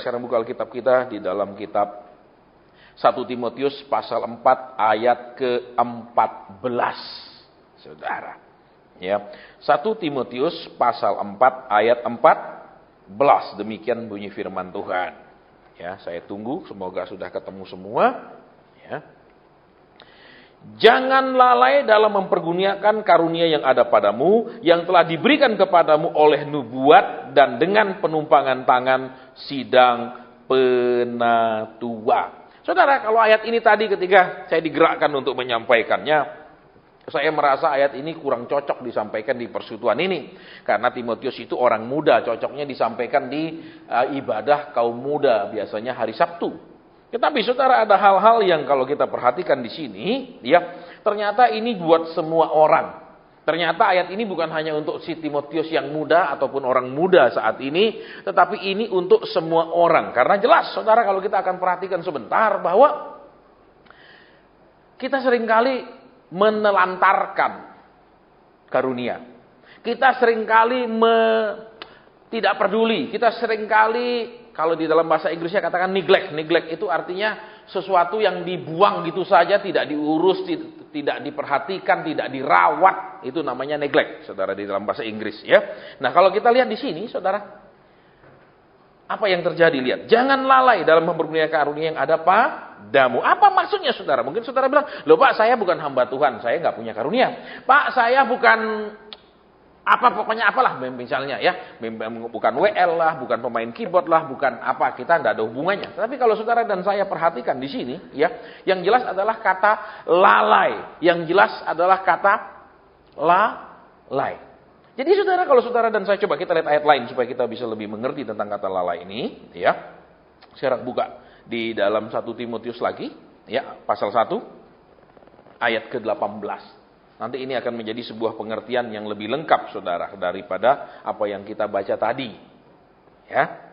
sekarang buka Alkitab kita di dalam kitab 1 Timotius pasal 4 ayat ke-14. Saudara. Ya. 1 Timotius pasal 4 ayat 14. Demikian bunyi firman Tuhan. Ya, saya tunggu, semoga sudah ketemu semua. Ya. Jangan lalai dalam mempergunakan karunia yang ada padamu, yang telah diberikan kepadamu oleh nubuat dan dengan penumpangan tangan sidang penatua. Saudara, kalau ayat ini tadi ketika saya digerakkan untuk menyampaikannya, saya merasa ayat ini kurang cocok disampaikan di persekutuan ini. Karena Timotius itu orang muda, cocoknya disampaikan di ibadah kaum muda, biasanya hari Sabtu. Tetapi saudara, ada hal-hal yang kalau kita perhatikan di sini, ya, ternyata ini buat semua orang. Ternyata ayat ini bukan hanya untuk si Timotius yang muda ataupun orang muda saat ini, tetapi ini untuk semua orang. Karena jelas, saudara, kalau kita akan perhatikan sebentar bahwa kita seringkali menelantarkan karunia. Kita seringkali tidak peduli. Kita seringkali, kalau di dalam bahasa Inggrisnya katakan neglect. Neglect itu artinya sesuatu yang dibuang gitu saja, tidak diurus, tidak diperhatikan, tidak dirawat. Itu namanya neglect, saudara, di dalam bahasa Inggris, ya. Nah, kalau kita lihat di sini, saudara, apa yang terjadi? Lihat, jangan lalai dalam mempergunakan karunia yang ada padamu. Apa maksudnya, saudara? Mungkin saudara bilang, loh Pak, saya bukan hamba Tuhan, saya nggak punya karunia. Pak, saya bukan pokoknya apalah misalnya, ya, bukan WL lah, bukan pemain keyboard lah, bukan apa, kita nggak ada hubungannya. Tapi kalau saudara dan saya perhatikan di sini, ya, yang jelas adalah kata lalai, yang jelas adalah kata lalai. Jadi saudara, kalau saudara dan saya coba kita lihat ayat lain supaya kita bisa lebih mengerti tentang kata lalai ini, ya. Sekarang buka di dalam 1 Timotius lagi, ya, pasal 1 ayat ke-18. Nanti ini akan menjadi sebuah pengertian yang lebih lengkap, saudara, daripada apa yang kita baca tadi. Ya.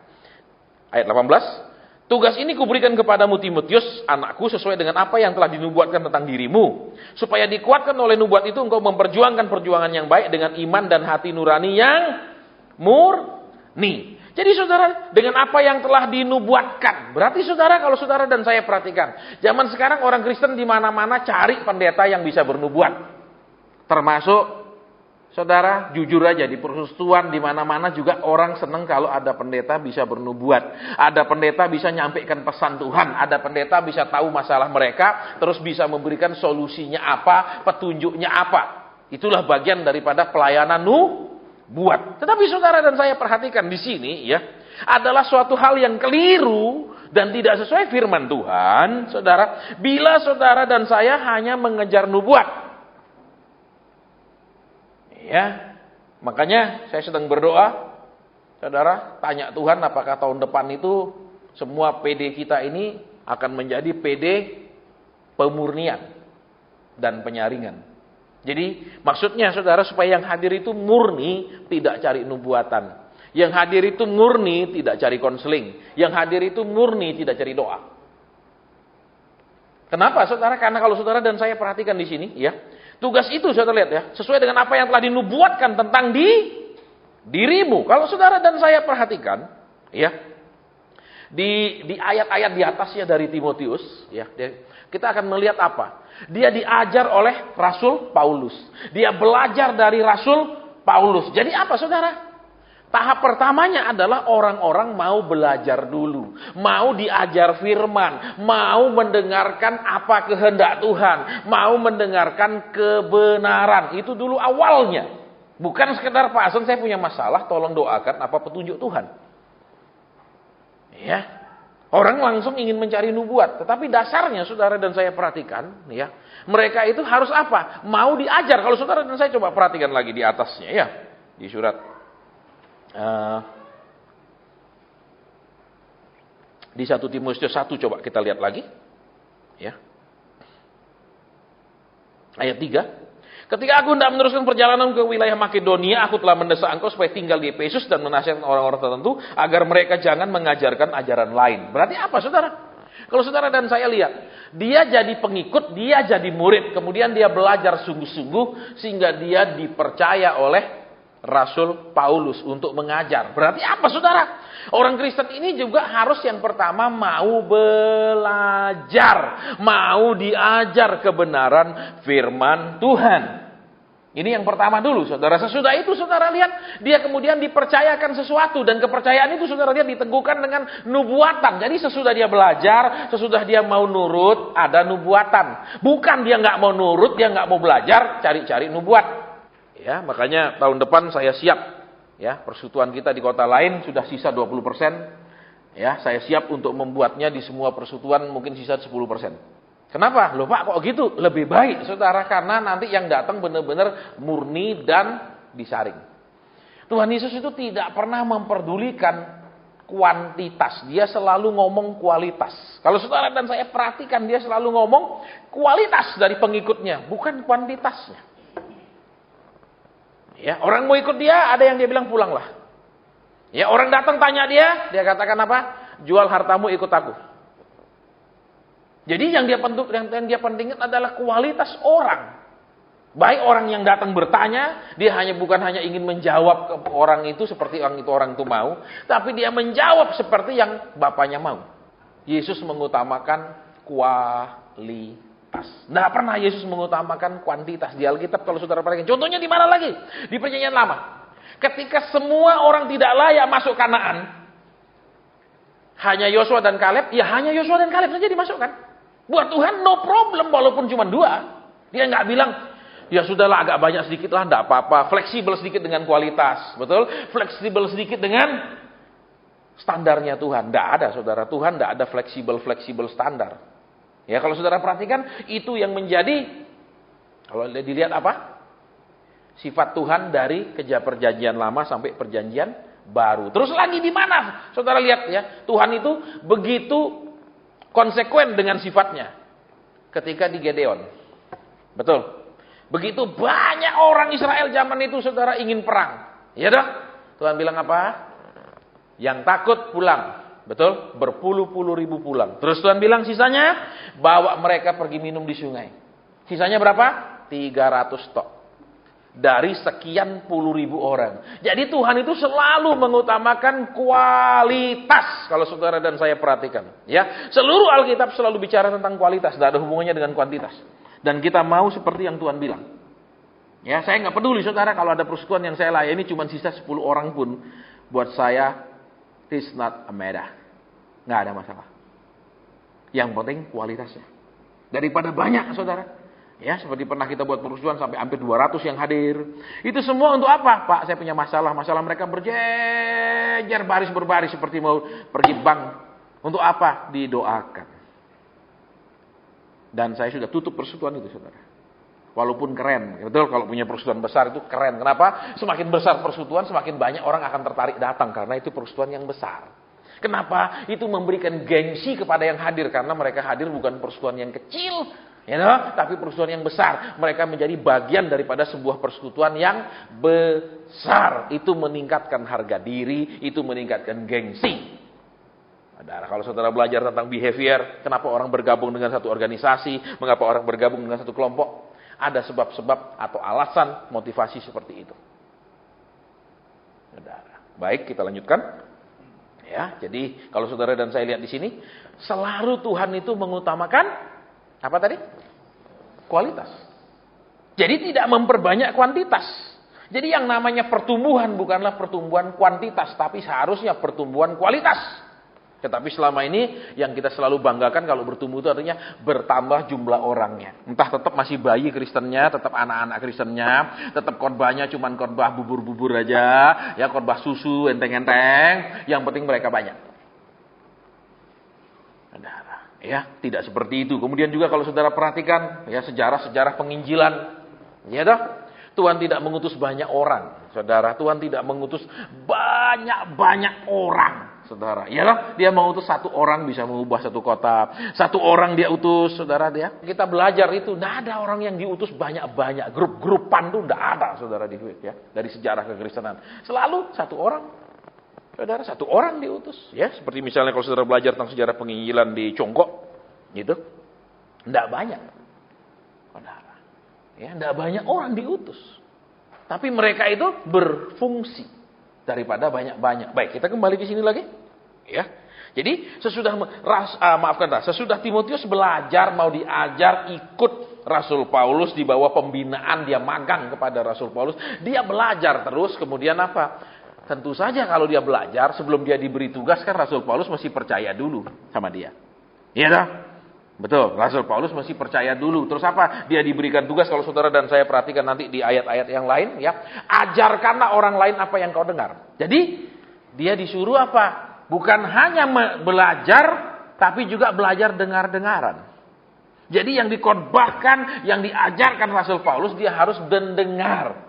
Ayat 18. Tugas ini kuberikan kepadamu Timotius, anakku, sesuai dengan apa yang telah dinubuatkan tentang dirimu. Supaya dikuatkan oleh nubuat itu, engkau memperjuangkan perjuangan yang baik dengan iman dan hati nurani yang murni. Jadi saudara, dengan apa yang telah dinubuatkan. Berarti saudara, kalau saudara dan saya perhatikan, zaman sekarang orang Kristen di mana-mana cari pendeta yang bisa bernubuat. Termasuk, saudara, jujur aja, di persekutuan di mana-mana juga orang senang kalau ada pendeta bisa bernubuat. Ada pendeta bisa nyampaikan pesan Tuhan. Ada pendeta bisa tahu masalah mereka, terus bisa memberikan solusinya apa, petunjuknya apa. Itulah bagian daripada pelayanan nubuat. Tetapi saudara dan saya perhatikan di sini, ya, adalah suatu hal yang keliru dan tidak sesuai firman Tuhan, saudara. Bila saudara dan saya hanya mengejar nubuat. Ya, makanya saya sedang berdoa, saudara, tanya Tuhan apakah tahun depan itu semua PD kita ini akan menjadi PD pemurnian dan penyaringan. Jadi maksudnya saudara, supaya yang hadir itu murni, tidak cari nubuatan. Yang hadir itu murni, tidak cari konseling. Yang hadir itu murni, tidak cari doa. Kenapa saudara? Karena kalau saudara dan saya perhatikan di sini, ya, tugas itu saudara lihat, ya, sesuai dengan apa yang telah dinubuatkan tentang dirimu. Kalau saudara dan saya perhatikan, ya, di ayat-ayat di atasnya dari Timotius, ya, kita akan melihat apa? Dia diajar oleh Rasul Paulus. Dia belajar dari Rasul Paulus. Jadi apa saudara? Tahap pertamanya adalah orang-orang mau belajar dulu. Mau diajar firman. Mau mendengarkan apa kehendak Tuhan. Mau mendengarkan kebenaran. Itu dulu awalnya. Bukan sekedar, Pak Asen, saya punya masalah, tolong doakan apa petunjuk Tuhan. Ya. Orang langsung ingin mencari nubuat. Tetapi dasarnya saudara dan saya perhatikan, ya, mereka itu harus apa? Mau diajar. Kalau saudara dan saya coba perhatikan lagi di atasnya, ya. Di surat di 1 Timotius 1 coba kita lihat lagi, ya. Ayat 3. Ketika aku hendak meneruskan perjalanan ke wilayah Makedonia, aku telah mendesak engkau supaya tinggal di Efesus dan menasihatkan orang-orang tertentu agar mereka jangan mengajarkan ajaran lain. Berarti apa saudara? Kalau saudara dan saya lihat, dia jadi pengikut, dia jadi murid, kemudian dia belajar sungguh-sungguh sehingga dia dipercaya oleh Rasul Paulus untuk mengajar. Berarti apa saudara? Orang Kristen ini juga harus yang pertama mau belajar. Mau diajar kebenaran firman Tuhan. Ini yang pertama dulu saudara. Sesudah itu saudara lihat, dia kemudian dipercayakan sesuatu. Dan kepercayaan itu saudara lihat diteguhkan dengan nubuatan. Jadi sesudah dia belajar, sesudah dia mau nurut, ada nubuatan. Bukan dia nggak mau nurut, dia nggak mau belajar, cari-cari nubuat. Ya, makanya tahun depan saya siap. Ya, persekutuan kita di kota lain sudah sisa 20%. Ya, saya siap untuk membuatnya di semua persekutuan mungkin sisa 10%. Kenapa? Loh Pak, kok gitu? Lebih baik saudara, karena nanti yang datang benar-benar murni dan disaring. Tuhan Yesus itu tidak pernah memperdulikan kuantitas, dia selalu ngomong kualitas. Kalau saudara dan saya perhatikan, dia selalu ngomong kualitas dari pengikutnya, bukan kuantitasnya. Ya, orang mau ikut dia, ada yang dia bilang pulanglah. Ya, orang datang tanya dia katakan apa? Jual hartamu ikut aku. Jadi yang dia pentingkan adalah kualitas orang. Baik orang yang datang bertanya, dia bukan hanya ingin menjawab ke orang itu seperti orang itu mau, tapi dia menjawab seperti yang Bapaknya mau. Yesus mengutamakan kualitas. Tidak pernah Yesus mengutamakan kuantitas di Alkitab kalau saudara perhatikan. Contohnya di mana lagi? Di Perjanjian Lama. Ketika semua orang tidak layak masuk Kanaan, hanya Yosua dan Kaleb, ya hanya Yosua dan Kaleb saja dimasukkan. Buat Tuhan no problem walaupun cuma 2. Dia nggak bilang, ya sudahlah agak banyak sedikit lah, nggak apa-apa. Fleksibel sedikit dengan kualitas, betul? Fleksibel sedikit dengan standarnya Tuhan. Nggak ada saudara, Tuhan nggak ada fleksibel standar. Ya kalau saudara perhatikan, itu yang menjadi, kalau dilihat apa? Sifat Tuhan dari perjanjian lama sampai perjanjian baru. Terus lagi di mana? Saudara lihat ya, Tuhan itu begitu konsekuen dengan sifatnya ketika di Gedeon. Betul. Begitu banyak orang Israel zaman itu saudara ingin perang. Ya dah. Tuhan bilang apa? Yang takut pulang. Betul? Berpuluh-puluh ribu pulang. Terus Tuhan bilang sisanya bawa mereka pergi minum di sungai. Sisanya berapa? 300 tok. Dari sekian puluh ribu orang. Jadi Tuhan itu selalu mengutamakan kualitas. Kalau saudara dan saya perhatikan. Ya, seluruh Alkitab selalu bicara tentang kualitas. Tidak ada hubungannya dengan kuantitas. Dan kita mau seperti yang Tuhan bilang. Ya, saya nggak peduli saudara kalau ada persekutuan yang saya layani cuma sisa 10 orang pun. Buat saya, it's not a matter. Nggak ada masalah. Yang penting kualitasnya. Daripada banyak saudara. Ya, seperti pernah kita buat persekutuan sampai hampir 200 yang hadir. Itu semua untuk apa? Pak, saya punya masalah. Masalah mereka berjejer berbaris seperti mau pergi bank. Untuk apa? Didoakan. Dan saya sudah tutup persekutuan itu, saudara. Walaupun keren. Betul, kalau punya persekutuan besar itu keren. Kenapa? Semakin besar persekutuan, semakin banyak orang akan tertarik datang. Karena itu persekutuan yang besar. Kenapa? Itu memberikan gengsi kepada yang hadir. Karena mereka hadir bukan persekutuan yang kecil. Ya, tapi persekutuan yang besar. Mereka menjadi bagian daripada sebuah persekutuan yang besar. Itu meningkatkan harga diri, itu meningkatkan gengsi. Kalau saudara belajar tentang behavior, kenapa orang bergabung dengan satu organisasi, mengapa orang bergabung dengan satu kelompok, ada sebab-sebab atau alasan motivasi seperti itu. Baik, kita lanjutkan. Ya, jadi kalau saudara dan saya lihat di sini, selalu Tuhan itu mengutamakan apa tadi? Kualitas. Jadi tidak memperbanyak kuantitas. Jadi yang namanya pertumbuhan bukanlah pertumbuhan kuantitas, tapi seharusnya pertumbuhan kualitas. Tetapi selama ini yang kita selalu banggakan kalau bertumbuh itu artinya bertambah jumlah orangnya. Entah tetap masih bayi Kristennya, tetap anak-anak Kristennya, tetap khotbahnya cuman khotbah bubur-bubur aja, ya khotbah susu enteng-enteng, yang penting mereka banyak. Ya, tidak seperti itu. Kemudian juga kalau saudara perhatikan ya sejarah-sejarah penginjilan, ya dah. Tuhan tidak mengutus banyak orang, saudara. Tuhan tidak mengutus banyak orang, saudara. Ya lah, dia mengutus satu orang bisa mengubah satu kota. Satu orang dia utus, saudara dia. Kita belajar itu, tidak ada orang yang diutus banyak-banyak. Grup-grupan itu tidak ada, saudara di ya. Dari sejarah kekristenan. Selalu satu orang. Saudara, satu orang diutus, ya seperti misalnya kalau saudara belajar tentang sejarah penginjilan di Conggok, gitu, tidak banyak, saudara, ya tidak banyak orang diutus, Tapi mereka itu berfungsi daripada banyak-banyak. Baik, kita kembali ke sini lagi. Ya. Jadi sesudah Timotius belajar, mau diajar, ikut Rasul Paulus di bawah pembinaan, dia magang kepada Rasul Paulus, dia belajar terus, kemudian apa? Tentu saja kalau dia belajar, sebelum dia diberi tugas kan Rasul Paulus mesti percaya dulu sama dia. Iya dah? Betul, Rasul Paulus mesti percaya dulu. Terus apa? Dia diberikan tugas, kalau saudara dan saya perhatikan nanti di ayat-ayat yang lain, ya. Ajarkanlah orang lain apa yang kau dengar. Jadi, dia disuruh apa? Bukan hanya belajar, tapi juga belajar dengar-dengaran. Jadi yang dikhotbahkan, yang diajarkan Rasul Paulus, dia harus mendengar.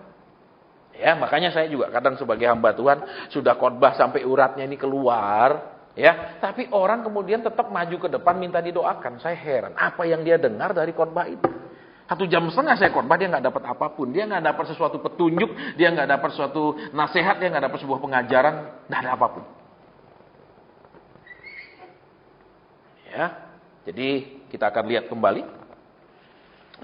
Ya, makanya saya juga kadang sebagai hamba Tuhan, sudah khotbah sampai uratnya ini keluar, ya, tapi orang kemudian tetap maju ke depan minta didoakan. Saya heran, apa yang dia dengar dari khotbah itu? 1,5 jam saya khotbah, dia nggak dapat apapun, dia nggak dapat sesuatu petunjuk, dia nggak dapat sesuatu nasihat, dia nggak dapat sebuah pengajaran, nggak ada apapun. Ya, jadi kita akan lihat kembali.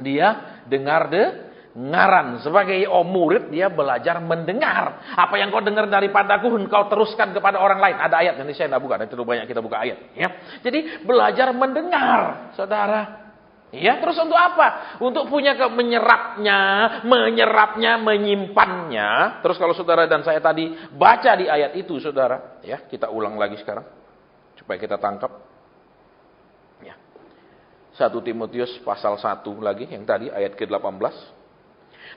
Dia dengar dengaran. Sebagai murid, dia belajar mendengar. Apa yang kau dengar daripadaku, engkau teruskan kepada orang lain. Ada ayat, nanti saya tidak buka, nanti terlalu banyak kita buka ayat. Ya. Jadi belajar mendengar, saudara. Ya, terus untuk apa? Untuk punya menyerapnya, menyimpannya. Terus kalau saudara dan saya tadi baca di ayat itu, saudara, ya, kita ulang lagi sekarang supaya kita tangkap. 1 Timotius pasal 1 lagi, yang tadi ayat ke-18.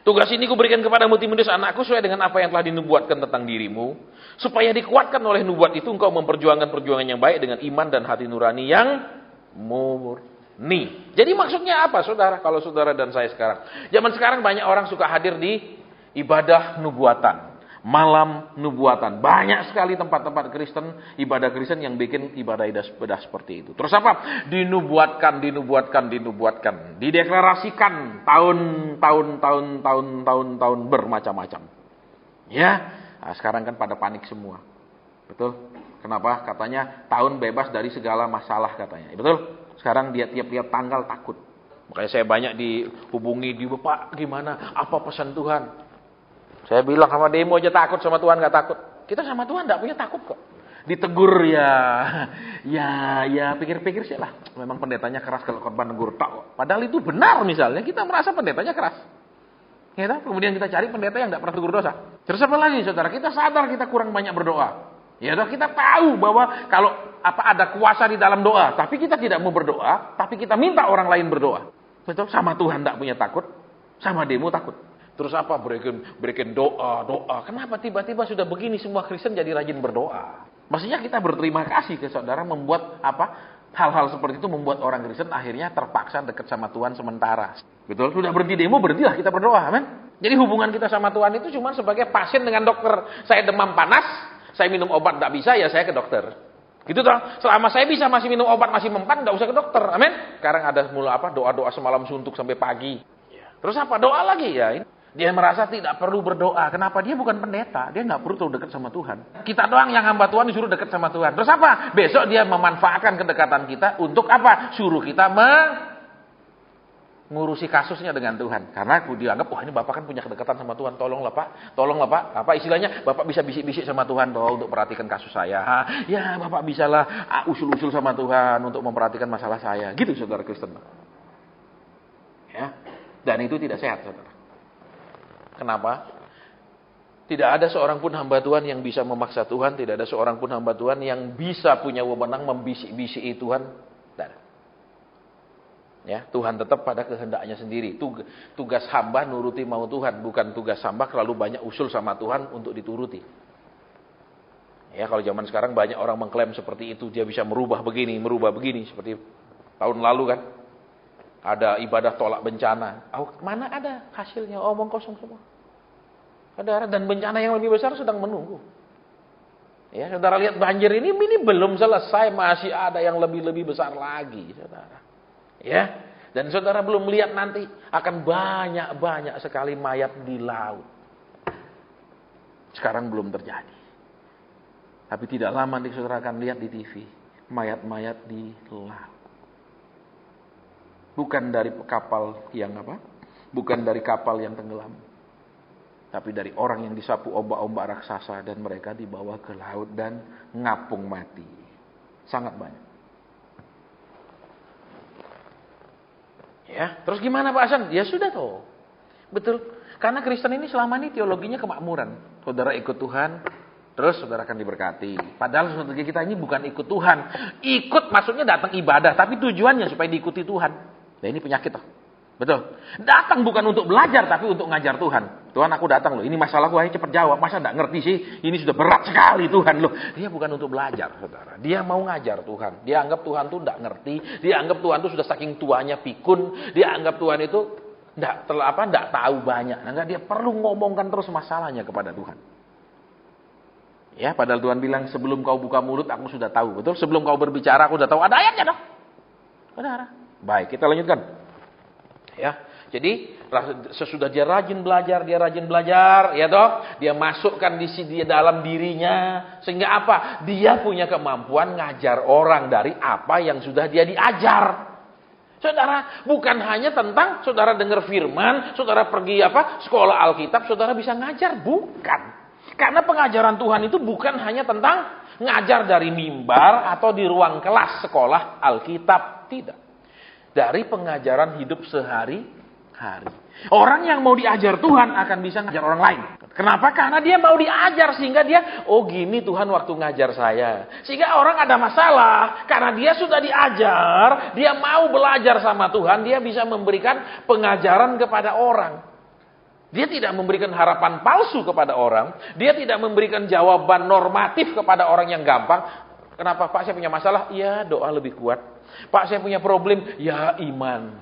Tugas ini kuberikan kepadamu Timotius anakku sesuai dengan apa yang telah dinubuatkan tentang dirimu, supaya dikuatkan oleh nubuat itu engkau memperjuangkan perjuangan yang baik dengan iman dan hati nurani yang murni. Jadi maksudnya apa, saudara? Kalau saudara dan saya sekarang, zaman sekarang banyak orang suka hadir di ibadah nubuatan, malam nubuatan. Banyak sekali tempat-tempat Kristen, ibadah Kristen yang bikin ibadah seperti itu. Terus apa? Dinubuatkan. Dideklarasikan tahun bermacam-macam. Ya, nah, sekarang kan pada panik semua. Betul? Kenapa? Katanya tahun bebas dari segala masalah katanya. Betul? Sekarang dia tiap-tiap tanggal takut. Makanya saya banyak dihubungi, Pak gimana? Apa pesan Tuhan? Saya bilang sama demo aja takut, sama Tuhan nggak takut. Kita sama Tuhan nggak punya takut kok. Ditegur ya pikir-pikir sih lah. Memang pendetanya keras kalau korban negur tak kok. Padahal itu benar misalnya, kita merasa pendetanya keras. Ya, kemudian kita cari pendeta yang nggak pernah tegur dosa. Terus apa lagi, saudara? Kita sadar kita kurang banyak berdoa. Ya, kita tahu bahwa kalau ada kuasa di dalam doa, tapi kita tidak mau berdoa, tapi kita minta orang lain berdoa. Betul? Sama Tuhan nggak punya takut, sama demo takut. Terus apa? Berikan doa. Kenapa tiba-tiba sudah begini semua Kristen jadi rajin berdoa? Maksudnya kita berterima kasih ke saudara membuat hal-hal seperti itu membuat orang Kristen akhirnya terpaksa dekat sama Tuhan sementara. Betul? Sudah berhenti demo, berhentilah kita berdoa. Amin. Jadi hubungan kita sama Tuhan itu cuma sebagai pasien dengan dokter. Saya demam panas, saya minum obat tidak bisa, ya saya ke dokter. Gitu toh. Selama saya bisa masih minum obat masih mempan, tidak usah ke dokter. Amin. Sekarang ada doa-doa semalam suntuk sampai pagi. Terus apa? Doa lagi ya. Dia merasa tidak perlu berdoa. Kenapa? Dia bukan pendeta. Dia nggak perlu terlalu dekat sama Tuhan. Kita doang yang hamba Tuhan disuruh dekat sama Tuhan. Terus apa? Besok dia memanfaatkan kedekatan kita untuk apa? Suruh kita mengurusi kasusnya dengan Tuhan. Karena dianggap, wah ini Bapak kan punya kedekatan sama Tuhan. Tolonglah Pak. Apa istilahnya? Bapak bisa bisik-bisik sama Tuhan untuk perhatikan kasus saya. Ya Bapak bisalah usul-usul sama Tuhan untuk memperhatikan masalah saya. Gitu saudara Kristen. Ya. Dan itu tidak sehat, saudara. Kenapa? Tidak ada seorang pun hamba Tuhan yang bisa memaksa Tuhan. Tidak ada seorang pun hamba Tuhan yang bisa punya wewenang membisik-bisiki Tuhan. Tidak ada. Ya, Tuhan tetap pada kehendaknya sendiri. Tugas hamba nuruti mau Tuhan. Bukan tugas hamba terlalu banyak usul sama Tuhan untuk dituruti. Ya, kalau zaman sekarang banyak orang mengklaim seperti itu. Dia bisa merubah begini. Seperti tahun lalu kan. Ada ibadah tolak bencana. Mana ada hasilnya? Omong kosong semua. Saudara, dan bencana yang lebih besar sedang menunggu. Ya, saudara lihat banjir ini belum selesai, masih ada yang lebih besar lagi, saudara. Ya, dan saudara belum melihat nanti akan banyak sekali mayat di laut. Sekarang belum terjadi. Tapi tidak lama nanti saudara akan lihat di TV, mayat-mayat di laut. Bukan dari kapal yang Bukan dari kapal yang tenggelam. Tapi dari orang yang disapu ombak-ombak raksasa dan mereka dibawa ke laut dan ngapung mati. Sangat banyak. Ya, terus gimana Pak Hasan? Ya sudah toh. Betul. Karena Kristen ini selama ini teologinya kemakmuran. Saudara ikut Tuhan, terus saudara akan diberkati. Padahal strategi kita ini bukan ikut Tuhan. Ikut maksudnya datang ibadah, tapi tujuannya supaya diikuti Tuhan. Nah ini penyakit toh. Betul. Datang bukan untuk belajar, tapi untuk ngajar Tuhan. Tuhan aku datang loh, ini masalahku, ayo cepat jawab. Masa enggak ngerti sih? Ini sudah berat sekali Tuhan loh. Dia bukan untuk belajar, saudara. Dia mau ngajar Tuhan. Dia anggap Tuhan tuh enggak ngerti. Dia anggap Tuhan tuh sudah saking tuanya pikun. Dia anggap Tuhan itu enggak tahu banyak. Nah, dia perlu ngomongkan terus masalahnya kepada Tuhan. Ya, padahal Tuhan bilang sebelum kau buka mulut aku sudah tahu. Betul? Sebelum kau berbicara aku sudah tahu. Ada ayatnya dong. Saudara. Baik, kita lanjutkan. Ya, jadi sesudah dia rajin belajar, ya toh, dia masukkan di dalam dirinya, sehingga apa? Dia punya kemampuan ngajar orang dari apa yang sudah dia diajar. Saudara, bukan hanya tentang saudara dengar firman, saudara pergi sekolah Alkitab, saudara bisa ngajar, bukan. Karena pengajaran Tuhan itu bukan hanya tentang ngajar dari mimbar atau di ruang kelas sekolah Alkitab, tidak. Dari pengajaran hidup sehari-hari. Orang yang mau diajar Tuhan akan bisa ngajar orang lain. Kenapa? Karena dia mau diajar sehingga dia, oh gini Tuhan waktu ngajar saya. Sehingga orang ada masalah. Karena dia sudah diajar, dia mau belajar sama Tuhan, dia bisa memberikan pengajaran kepada orang. Dia tidak memberikan harapan palsu kepada orang. Dia tidak memberikan jawaban normatif kepada orang yang gampang. Kenapa Pak saya punya masalah? Ya doa lebih kuat. Pak saya punya problem, ya iman.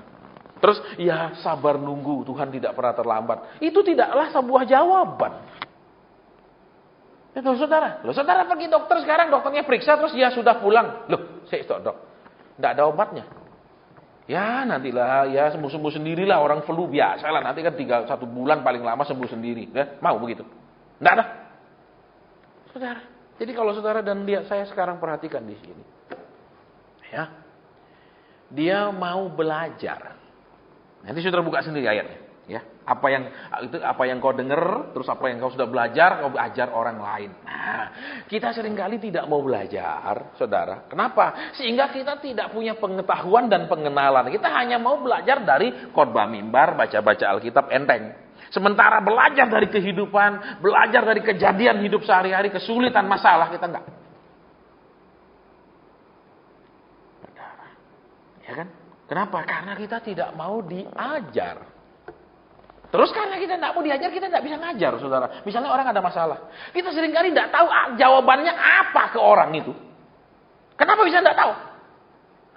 Terus ya sabar nunggu, Tuhan tidak pernah terlambat. Itu tidaklah sebuah jawaban. Itu saudara. Loh saudara pergi dokter sekarang, dokternya periksa terus ya sudah pulang. Loh, saya stop dok. Tidak ada obatnya. Ya nantilah, ya sembuh-sembuh sendirilah orang flu biasa lah. Nanti kan 1 bulan paling lama sembuh sendiri. Ya, mau begitu? Tidak ada. Saudara. Jadi kalau saudara dan dia, saya sekarang perhatikan di sini. Ya. Dia mau belajar. Nanti saudara buka sendiri ayatnya, ya. Apa yang kau dengar, terus apa yang kau sudah belajar, kau ajar orang lain. Nah, kita seringkali tidak mau belajar, saudara. Kenapa? Sehingga kita tidak punya pengetahuan dan pengenalan. Kita hanya mau belajar dari khotbah mimbar, baca-baca Alkitab enteng. Sementara belajar dari kehidupan, belajar dari kejadian hidup sehari-hari, kesulitan, masalah, kita enggak. Ya kan? Kenapa? Karena kita tidak mau diajar. Terus karena kita tidak mau diajar, kita tidak bisa ngajar, saudara. Misalnya orang ada masalah. Kita seringkali tidak tahu jawabannya apa ke orang itu. Kenapa bisa tidak tahu?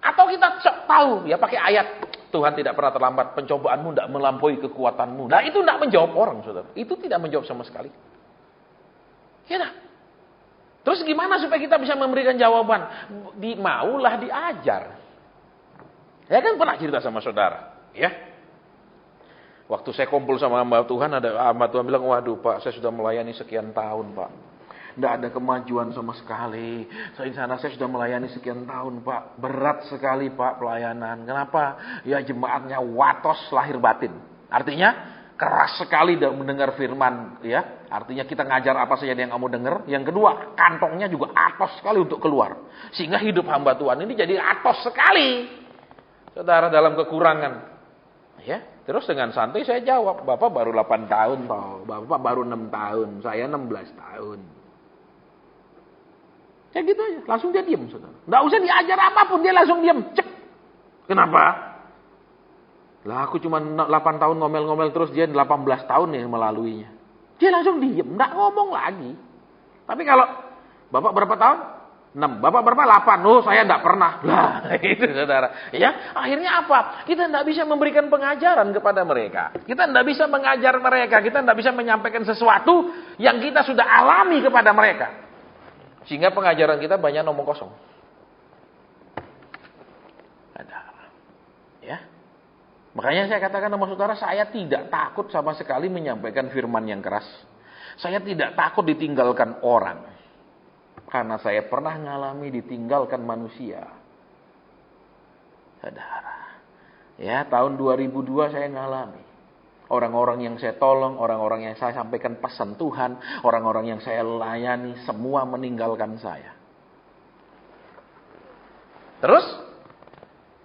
Atau kita tahu, ya pakai ayat. Tuhan tidak pernah terlambat, pencobaanmu tidak melampaui kekuatanmu. Nah itu tidak menjawab orang, saudara. Itu tidak menjawab sama sekali. Ya dah. Terus gimana supaya kita bisa memberikan jawaban? Maulah diajar. Saya kan pernah cerita sama saudara, ya. Waktu saya kumpul sama hamba Tuhan, ada hamba Tuhan bilang, waduh Pak, saya sudah melayani sekian tahun Pak. Tidak ada kemajuan sama sekali. Di sana saya sudah melayani sekian tahun Pak. Berat sekali Pak pelayanan. Kenapa? Ya jemaatnya watos lahir batin. Artinya keras sekali mendengar firman, ya. Artinya kita ngajar apa saja yang kamu dengar. Yang kedua, kantongnya juga atos sekali untuk keluar. Sehingga hidup hamba Tuhan ini jadi atos sekali. Saudara dalam kekurangan. Ya, terus dengan santai saya jawab, Bapak baru 8 tahun toh, Bapak baru 6 tahun, saya 16 tahun. Ya gitu aja, langsung dia diam, saudara. Nggak usah diajar apapun, dia langsung diam. Cek. Kenapa? Lah aku cuma 8 tahun ngomel-ngomel terus, dia 18 tahun nih melaluinya. Dia langsung diam, nggak ngomong lagi. Tapi kalau Bapak berapa tahun? 6. Bapak berapa? 8. Oh, saya enggak pernah. Lah, itu saudara. Ya, akhirnya apa? Kita enggak bisa memberikan pengajaran kepada mereka. Kita enggak bisa mengajar mereka. Kita enggak bisa menyampaikan sesuatu yang kita sudah alami kepada mereka. Sehingga pengajaran kita banyak omong kosong. Ada. Ya. Makanya saya katakan sama saudara, saya tidak takut sama sekali menyampaikan firman yang keras. Saya tidak takut ditinggalkan orang. Karena saya pernah ngalami ditinggalkan manusia. Saudara. Ya, tahun 2002 saya ngalami. Orang-orang yang saya tolong, orang-orang yang saya sampaikan pesan Tuhan, orang-orang yang saya layani, semua meninggalkan saya. Terus,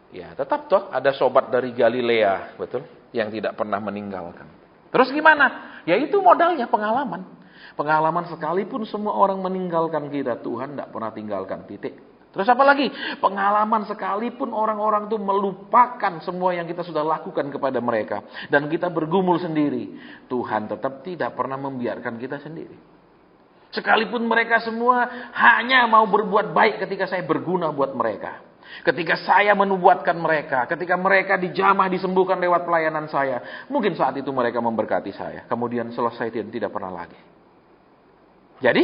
ya tetap toh ada sobat dari Galilea, betul, yang tidak pernah meninggalkan. Terus gimana? Ya itu modalnya pengalaman. Pengalaman sekalipun semua orang meninggalkan kita, Tuhan tidak pernah tinggalkan, titik. Terus apa lagi? Pengalaman sekalipun orang-orang itu melupakan semua yang kita sudah lakukan kepada mereka. Dan kita bergumul sendiri. Tuhan tetap tidak pernah membiarkan kita sendiri. Sekalipun mereka semua hanya mau berbuat baik ketika saya berguna buat mereka. Ketika saya menubuatkan mereka. Ketika mereka dijamah, disembuhkan lewat pelayanan saya. Mungkin saat itu mereka memberkati saya. Kemudian selesai dan tidak pernah lagi. Jadi,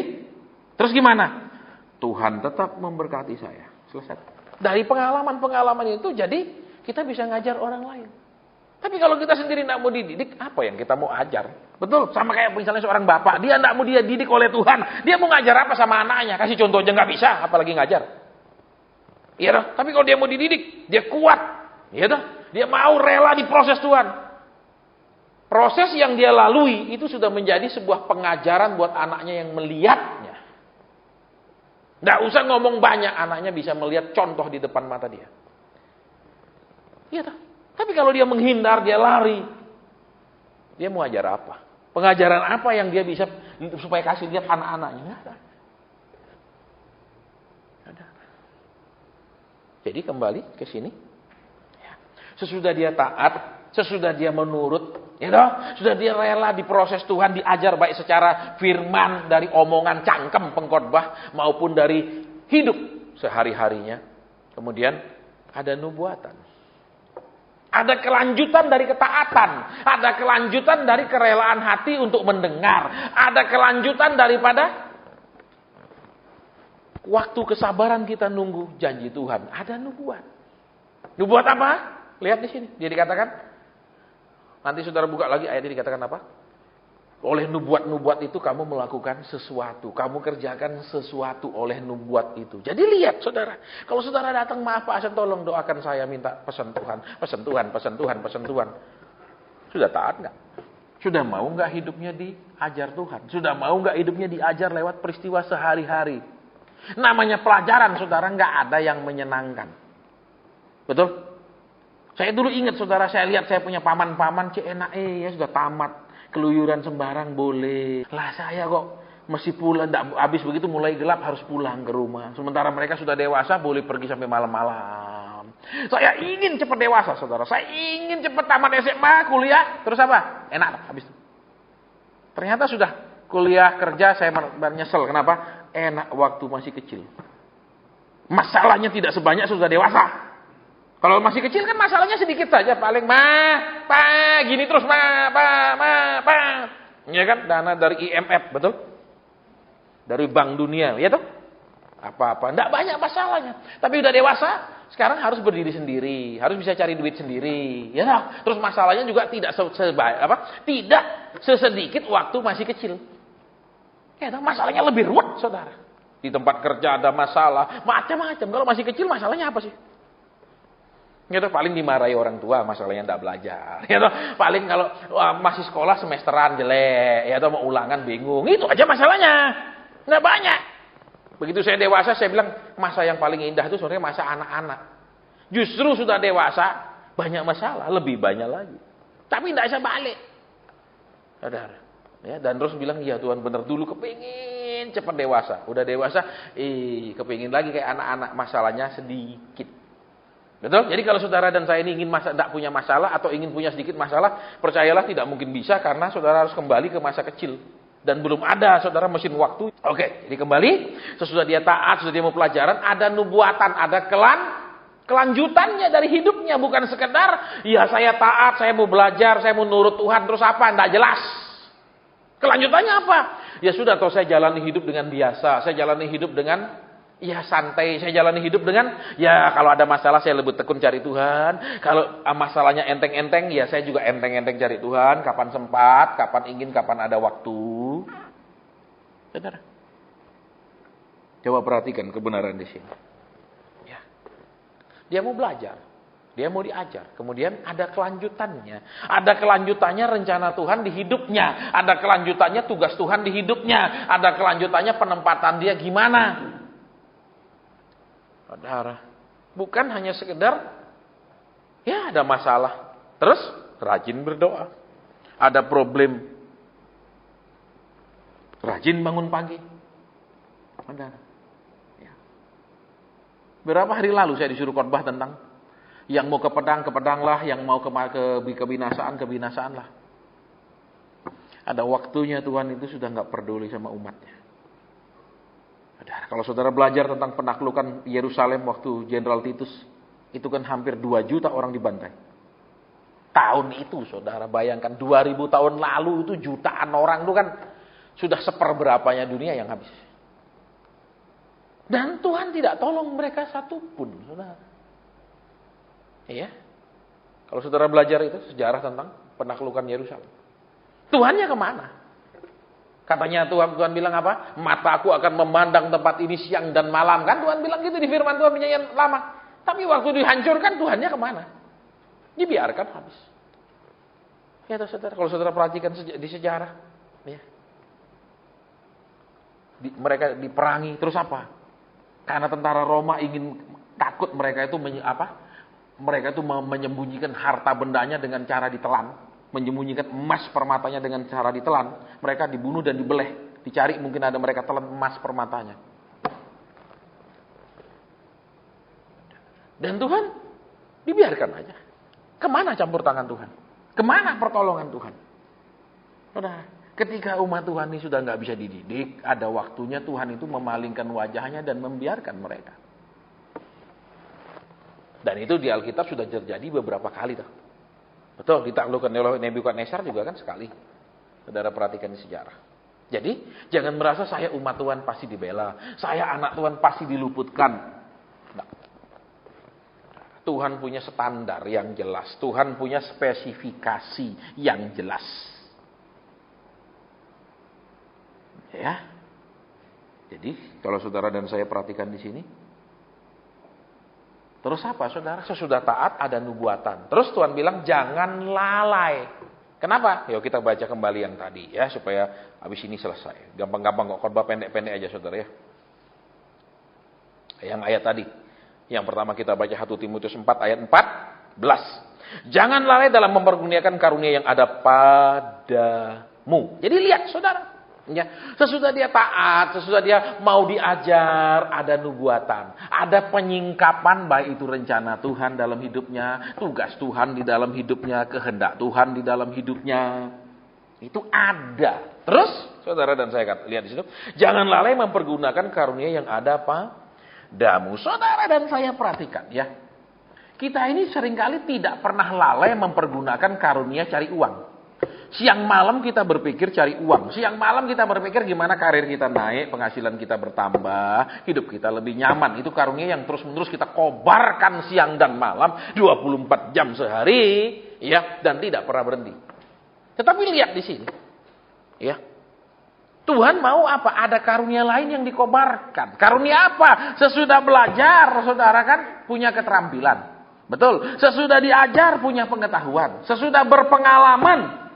terus gimana? Tuhan tetap memberkati saya. Selesai. Dari pengalaman-pengalaman itu, jadi kita bisa ngajar orang lain. Tapi kalau kita sendiri tidak mau dididik, apa yang kita mau ajar? Betul, sama kayak misalnya seorang bapak, dia tidak mau dia didik oleh Tuhan. Dia mau ngajar apa sama anaknya? Kasih contoh aja nggak bisa, apalagi ngajar. Iya toh? Tapi kalau dia mau dididik, dia kuat. Iya toh? Dia mau rela diproses Tuhan. Proses yang dia lalui itu sudah menjadi sebuah pengajaran buat anaknya yang melihatnya. Nggak usah ngomong banyak, anaknya bisa melihat contoh di depan mata dia. Iya toh? Tapi kalau dia menghindar, dia lari, dia mau ajar apa? Pengajaran apa yang dia bisa supaya kasih lihat anak-anaknya? Nggak ada. Ada. Jadi kembali ke sini. Sesudah dia taat, sesudah dia menurut, ya toh? Sudah dia rela diproses Tuhan, diajar baik secara firman dari omongan cangkem pengkhotbah maupun dari hidup sehari-harinya. Kemudian ada nubuatan. Ada kelanjutan dari ketaatan, ada kelanjutan dari kerelaan hati untuk mendengar, ada kelanjutan daripada waktu kesabaran kita nunggu janji Tuhan. Ada nubuat. Nubuat apa? Lihat di sini, dia dikatakan. Nanti saudara buka lagi ayat ini dikatakan apa? Oleh nubuat-nubuat itu kamu melakukan sesuatu. Kamu kerjakan sesuatu oleh nubuat itu. Jadi lihat saudara. Kalau saudara datang, maaf Pak Asen tolong doakan saya, minta pesan Tuhan. Pesan Tuhan, pesan Tuhan, pesan Tuhan. Sudah taat enggak? Sudah mau enggak hidupnya diajar Tuhan? Sudah mau enggak hidupnya diajar lewat peristiwa sehari-hari? Namanya pelajaran saudara, enggak ada yang menyenangkan. Betul? Saya dulu ingat saudara, saya lihat saya punya paman-paman enak ya sudah tamat. Keluyuran sembarang boleh. Lah saya kok masih pulang, habis begitu mulai gelap harus pulang ke rumah. Sementara mereka sudah dewasa boleh pergi sampai malam-malam. Saya ingin cepat dewasa saudara. Saya ingin cepat tamat SMA, kuliah. Terus apa? Enak habis. Ternyata sudah kuliah, kerja, saya menyesal. Kenapa? Enak waktu masih kecil. Masalahnya tidak sebanyak sudah dewasa. Kalau masih kecil kan masalahnya sedikit saja, paling gini terus ya kan, dana dari IMF, betul? Dari Bank Dunia, ya toh? Apa-apa, enggak banyak masalahnya. Tapi udah dewasa, sekarang harus berdiri sendiri, harus bisa cari duit sendiri, ya toh? Terus masalahnya juga tidak tidak sesedikit waktu masih kecil. Ya toh, masalahnya lebih ruwet, saudara. Di tempat kerja ada masalah, macam-macam. Kalau masih kecil masalahnya apa sih? Ya toh, paling dimarahi orang tua, masalahnya enggak belajar. Ya toh, paling kalau masih sekolah semesteran jelek, ya toh mau ulangan bingung. Itu aja masalahnya. Enggak banyak. Begitu saya dewasa, saya bilang masa yang paling indah itu sebenarnya masa anak-anak. Justru sudah dewasa, banyak masalah, lebih banyak lagi. Tapi enggak bisa balik. Saudara. Ya, dan terus bilang, ya Tuhan benar dulu kepingin cepat dewasa. Udah dewasa, kepingin lagi kayak anak-anak, masalahnya sedikit. Betul? Jadi kalau saudara dan saya ini ingin tidak punya masalah atau ingin punya sedikit masalah, percayalah tidak mungkin bisa karena saudara harus kembali ke masa kecil. Dan belum ada saudara mesin waktu. Oke, jadi kembali, sesudah dia taat, sesudah dia mau pelajaran, ada nubuatan, ada kelanjutannya dari hidupnya. Bukan sekedar, ya saya taat, saya mau belajar, saya mau nurut Tuhan, terus apa? Tidak jelas. Kelanjutannya apa? Ya sudah, kalau saya jalani hidup dengan biasa, saya jalani hidup dengan ya santai, saya jalani hidup dengan ya kalau ada masalah saya lebih tekun cari Tuhan. Kalau masalahnya enteng-enteng, ya saya juga enteng-enteng cari Tuhan. Kapan sempat, kapan ingin, kapan ada waktu. Saudara, coba perhatikan kebenaran di sini. Ya. Dia mau belajar. Dia mau diajar. Kemudian ada kelanjutannya. Ada kelanjutannya rencana Tuhan di hidupnya. Ada kelanjutannya tugas Tuhan di hidupnya. Ada kelanjutannya penempatan dia gimana. Saudara, bukan hanya sekedar ya ada masalah. Terus rajin berdoa. Ada problem. Rajin bangun pagi. Saudara. Ya. Berapa hari lalu saya disuruh khotbah tentang yang mau ke pedang, ke pedanglah. Yang mau ke kebinasaan, kebinasaanlah. Ada waktunya Tuhan itu sudah nggak peduli sama umatnya. Kalau saudara belajar tentang penaklukan Yerusalem waktu Jenderal Titus, itu kan hampir 2 juta orang dibantai. Tahun itu saudara bayangkan 2000 tahun lalu itu jutaan orang itu kan sudah seperberapanya dunia yang habis. Dan Tuhan tidak tolong mereka satupun, saudara. Iya. Kalau saudara belajar itu sejarah tentang penaklukan Yerusalem. Tuhannya kemana? Katanya Tuhan bilang apa? Mataku akan memandang tempat ini siang dan malam. Kan Tuhan bilang gitu di firman Tuhan penyanyian lama. Tapi waktu dihancurkan Tuhannya kemana? Dibiarkan habis. Ya saudara, kalau saudara perhatikan di sejarah. Ya. Mereka diperangi. Terus apa? Karena tentara Roma ingin takut mereka itu mereka itu menyembunyikan harta bendanya dengan cara ditelan. Menyembunyikan emas permatanya dengan cara ditelan. Mereka dibunuh dan dibeleh. Dicari mungkin ada mereka telan emas permatanya. Dan Tuhan dibiarkan aja. Kemana campur tangan Tuhan? Kemana pertolongan Tuhan? Saudara, ketika umat Tuhan ini sudah nggak bisa dididik, ada waktunya Tuhan itu memalingkan wajahnya dan membiarkan mereka. Dan itu di Alkitab sudah terjadi beberapa kali. Betul, ditaklukkan oleh Nebukadnezar juga kan sekali. Saudara perhatikan di sejarah. Jadi, jangan merasa saya umat Tuhan pasti dibela. Saya anak Tuhan pasti diluputkan. Nah, Tuhan punya standar yang jelas. Tuhan punya spesifikasi yang jelas. Ya. Jadi, kalau saudara dan saya perhatikan di sini, terus apa saudara? Sesudah taat ada nubuatan. Terus Tuhan bilang jangan lalai. Kenapa? Yuk kita baca kembali yang tadi ya. Supaya habis ini selesai. Gampang-gampang kok, khotbah pendek-pendek aja saudara ya. Yang ayat tadi. Yang pertama kita baca 1 Timotius 4 ayat 14. Jangan lalai dalam mempergunakan karunia yang ada padamu. Jadi lihat saudara. Ya, sesudah dia taat, sesudah dia mau diajar, ada nubuatan, ada penyingkapan, baik itu rencana Tuhan dalam hidupnya, tugas Tuhan di dalam hidupnya, kehendak Tuhan di dalam hidupnya, itu ada. Terus, saudara dan saya lihat di situ, jangan lalai mempergunakan karunia yang ada padamu. Saudara dan saya perhatikan ya, kita ini seringkali tidak pernah lalai mempergunakan karunia cari uang. Siang malam kita berpikir cari uang. Siang malam kita berpikir gimana karir kita naik, penghasilan kita bertambah, hidup kita lebih nyaman. Itu karunia yang terus-menerus kita kobarkan siang dan malam, 24 jam sehari, ya, dan tidak pernah berhenti. Tetapi lihat di sini, ya. Tuhan mau apa? Ada karunia lain yang dikobarkan. Karunia apa? Sesudah belajar, saudara kan punya keterampilan. Betul. Sesudah diajar punya pengetahuan. Sesudah berpengalaman,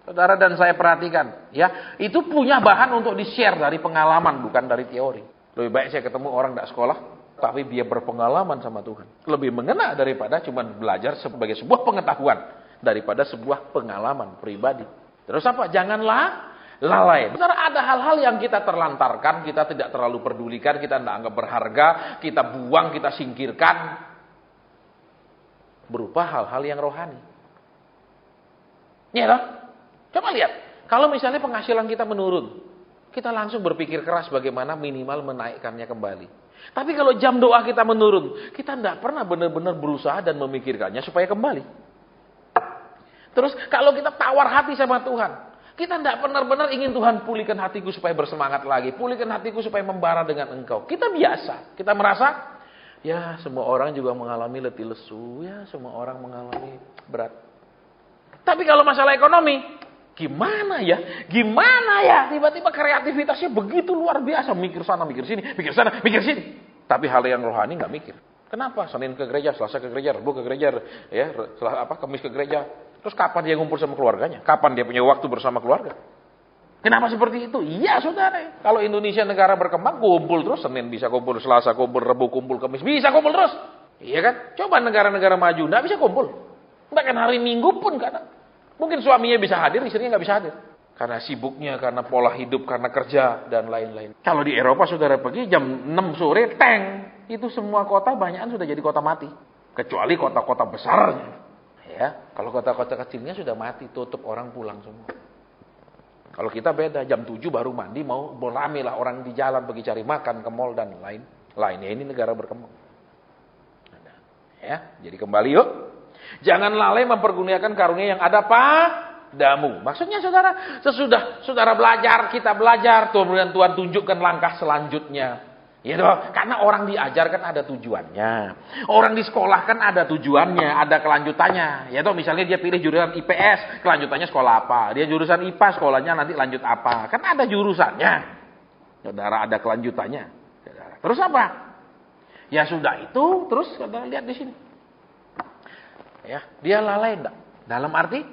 saudara dan saya perhatikan, ya, itu punya bahan untuk di-share dari pengalaman, bukan dari teori. Lebih baik saya ketemu orang tidak sekolah, tapi dia berpengalaman sama Tuhan. Lebih mengena daripada cuma belajar sebagai sebuah pengetahuan, daripada sebuah pengalaman pribadi. Terus apa? Janganlah lalai. Saudara, ada hal-hal yang kita terlantarkan, kita tidak terlalu pedulikan, kita tidak anggap berharga, kita buang, kita singkirkan, berupa hal-hal yang rohani. Ya, loh? Coba lihat, kalau misalnya penghasilan kita menurun, kita langsung berpikir keras bagaimana minimal menaikkannya kembali. Tapi kalau jam doa kita menurun, kita tidak pernah benar-benar berusaha dan memikirkannya supaya kembali. Terus kalau kita tawar hati sama Tuhan, kita tidak benar-benar ingin Tuhan pulihkan hatiku supaya bersemangat lagi, pulihkan hatiku supaya membara dengan Engkau. Kita biasa, kita merasa, ya semua orang juga mengalami letih lesu, ya semua orang mengalami berat. Tapi kalau masalah ekonomi, gimana ya? Gimana ya? Tiba-tiba kreativitasnya begitu luar biasa. Mikir sana, mikir sini, mikir sana, mikir sini. Tapi hal yang rohani nggak mikir. Kenapa? Senin ke gereja, Selasa ke gereja, Rabu ke gereja, ya, Kamis ke gereja. Terus kapan dia ngumpul sama keluarganya? Kapan dia punya waktu bersama keluarga? Kenapa seperti itu? Iya saudara, kalau Indonesia negara berkembang, kumpul terus, Senin bisa kumpul, Selasa kumpul, Rabu kumpul, Kamis bisa kumpul terus. Iya kan? Coba negara-negara maju, nggak bisa kumpul. Bahkan hari Minggu pun kadang. Mungkin suaminya bisa hadir, istrinya nggak bisa hadir. Karena sibuknya, karena pola hidup, karena kerja, dan lain-lain. Kalau di Eropa saudara pergi jam 6 sore, itu semua kota banyakan sudah jadi kota mati. Kecuali kota-kota besarnya. Ya, kalau kota-kota kecilnya sudah mati, tutup, orang pulang semua. Kalau kita beda, jam 7 baru mandi, mau rame lah orang di jalan, pergi cari makan, ke mall, dan lain-lainnya. Ini negara berkembang. Ya, jadi kembali yuk. Jangan lalai mempergunakan karunia yang ada padamu. Maksudnya saudara, sesudah saudara belajar, kita belajar, kemudian Tuhan tunjukkan langkah selanjutnya. Ya dong, karena orang diajar kan ada tujuannya. Orang di sekolah kan ada tujuannya, ada kelanjutannya. Ya toh, misalnya dia pilih jurusan IPS, kelanjutannya sekolah apa? Dia jurusan IPA, sekolahnya nanti lanjut apa? Kan ada jurusannya. Saudara, ada kelanjutannya. Saudara. Terus apa? Ya sudah itu, terus saudara lihat di sini. Ya, dia lalai enggak? Dalam arti,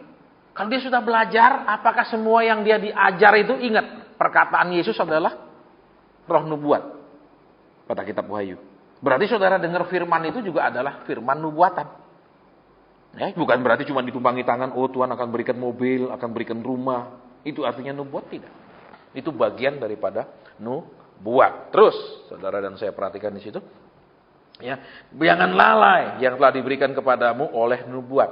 kalau dia sudah belajar, apakah semua yang dia diajar itu ingat? Perkataan Yesus adalah roh nubuat. Kata kitab Wahyu. Berarti saudara dengar firman itu juga adalah firman nubuatan. Ya, bukan berarti cuma ditumpangi tangan, oh Tuhan akan berikan mobil, akan berikan rumah. Itu artinya nubuat, tidak. Itu bagian daripada nubuat. Terus, saudara dan saya perhatikan di situ. Ya, jangan lalai yang telah diberikan kepadamu oleh nubuat.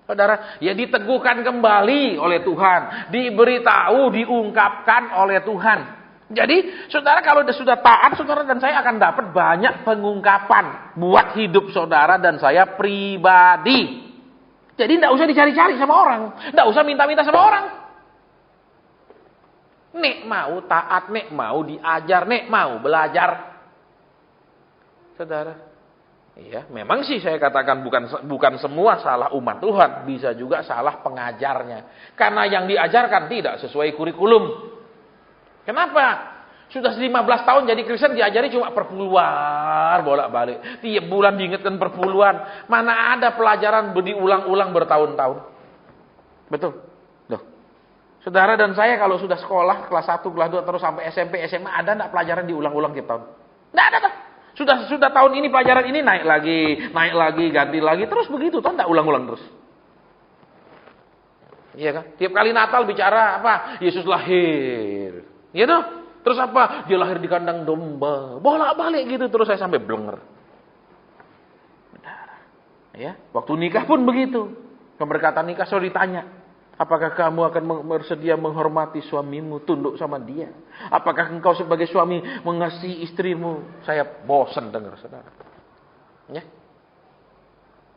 Saudara, ya diteguhkan kembali oleh Tuhan, diberitahu, diungkapkan oleh Tuhan. Jadi, saudara kalau sudah taat, saudara dan saya akan dapat banyak pengungkapan buat hidup saudara dan saya pribadi. Jadi tidak usah dicari-cari sama orang, tidak usah minta-minta sama orang. Nek mau taat, nek mau diajar, nek mau belajar. Saudara, iya, memang sih saya katakan bukan semua salah umat Tuhan, bisa juga salah pengajarnya. Karena yang diajarkan tidak sesuai kurikulum. Kenapa? Sudah 15 tahun jadi Kristen diajari cuma perpuluhan bolak-balik. Tiap bulan diingatkan perpuluhan. Mana ada pelajaran diulang-ulang bertahun-tahun. Betul? Loh. Saudara dan saya kalau sudah sekolah kelas 1, kelas 2 terus sampai SMP, SMA ada enggak pelajaran diulang-ulang tiap tahun? Enggak ada tuh. Sudah tahun ini pelajaran ini naik lagi, ganti lagi, terus begitu, toh enggak ulang-ulang terus. Iya kan? Tiap kali Natal bicara apa? Yesus lahir. Iya toh? Terus apa? Dia lahir di kandang domba. Bolak-balik gitu terus saya sampai blenger. Benar. Ya, waktu nikah pun begitu. Pemberkatan nikah selalu ditanya, apakah kamu akan bersedia menghormati suamimu, tunduk sama dia? Apakah engkau sebagai suami mengasihi istrimu? Saya bosan dengar, saudara. Ya.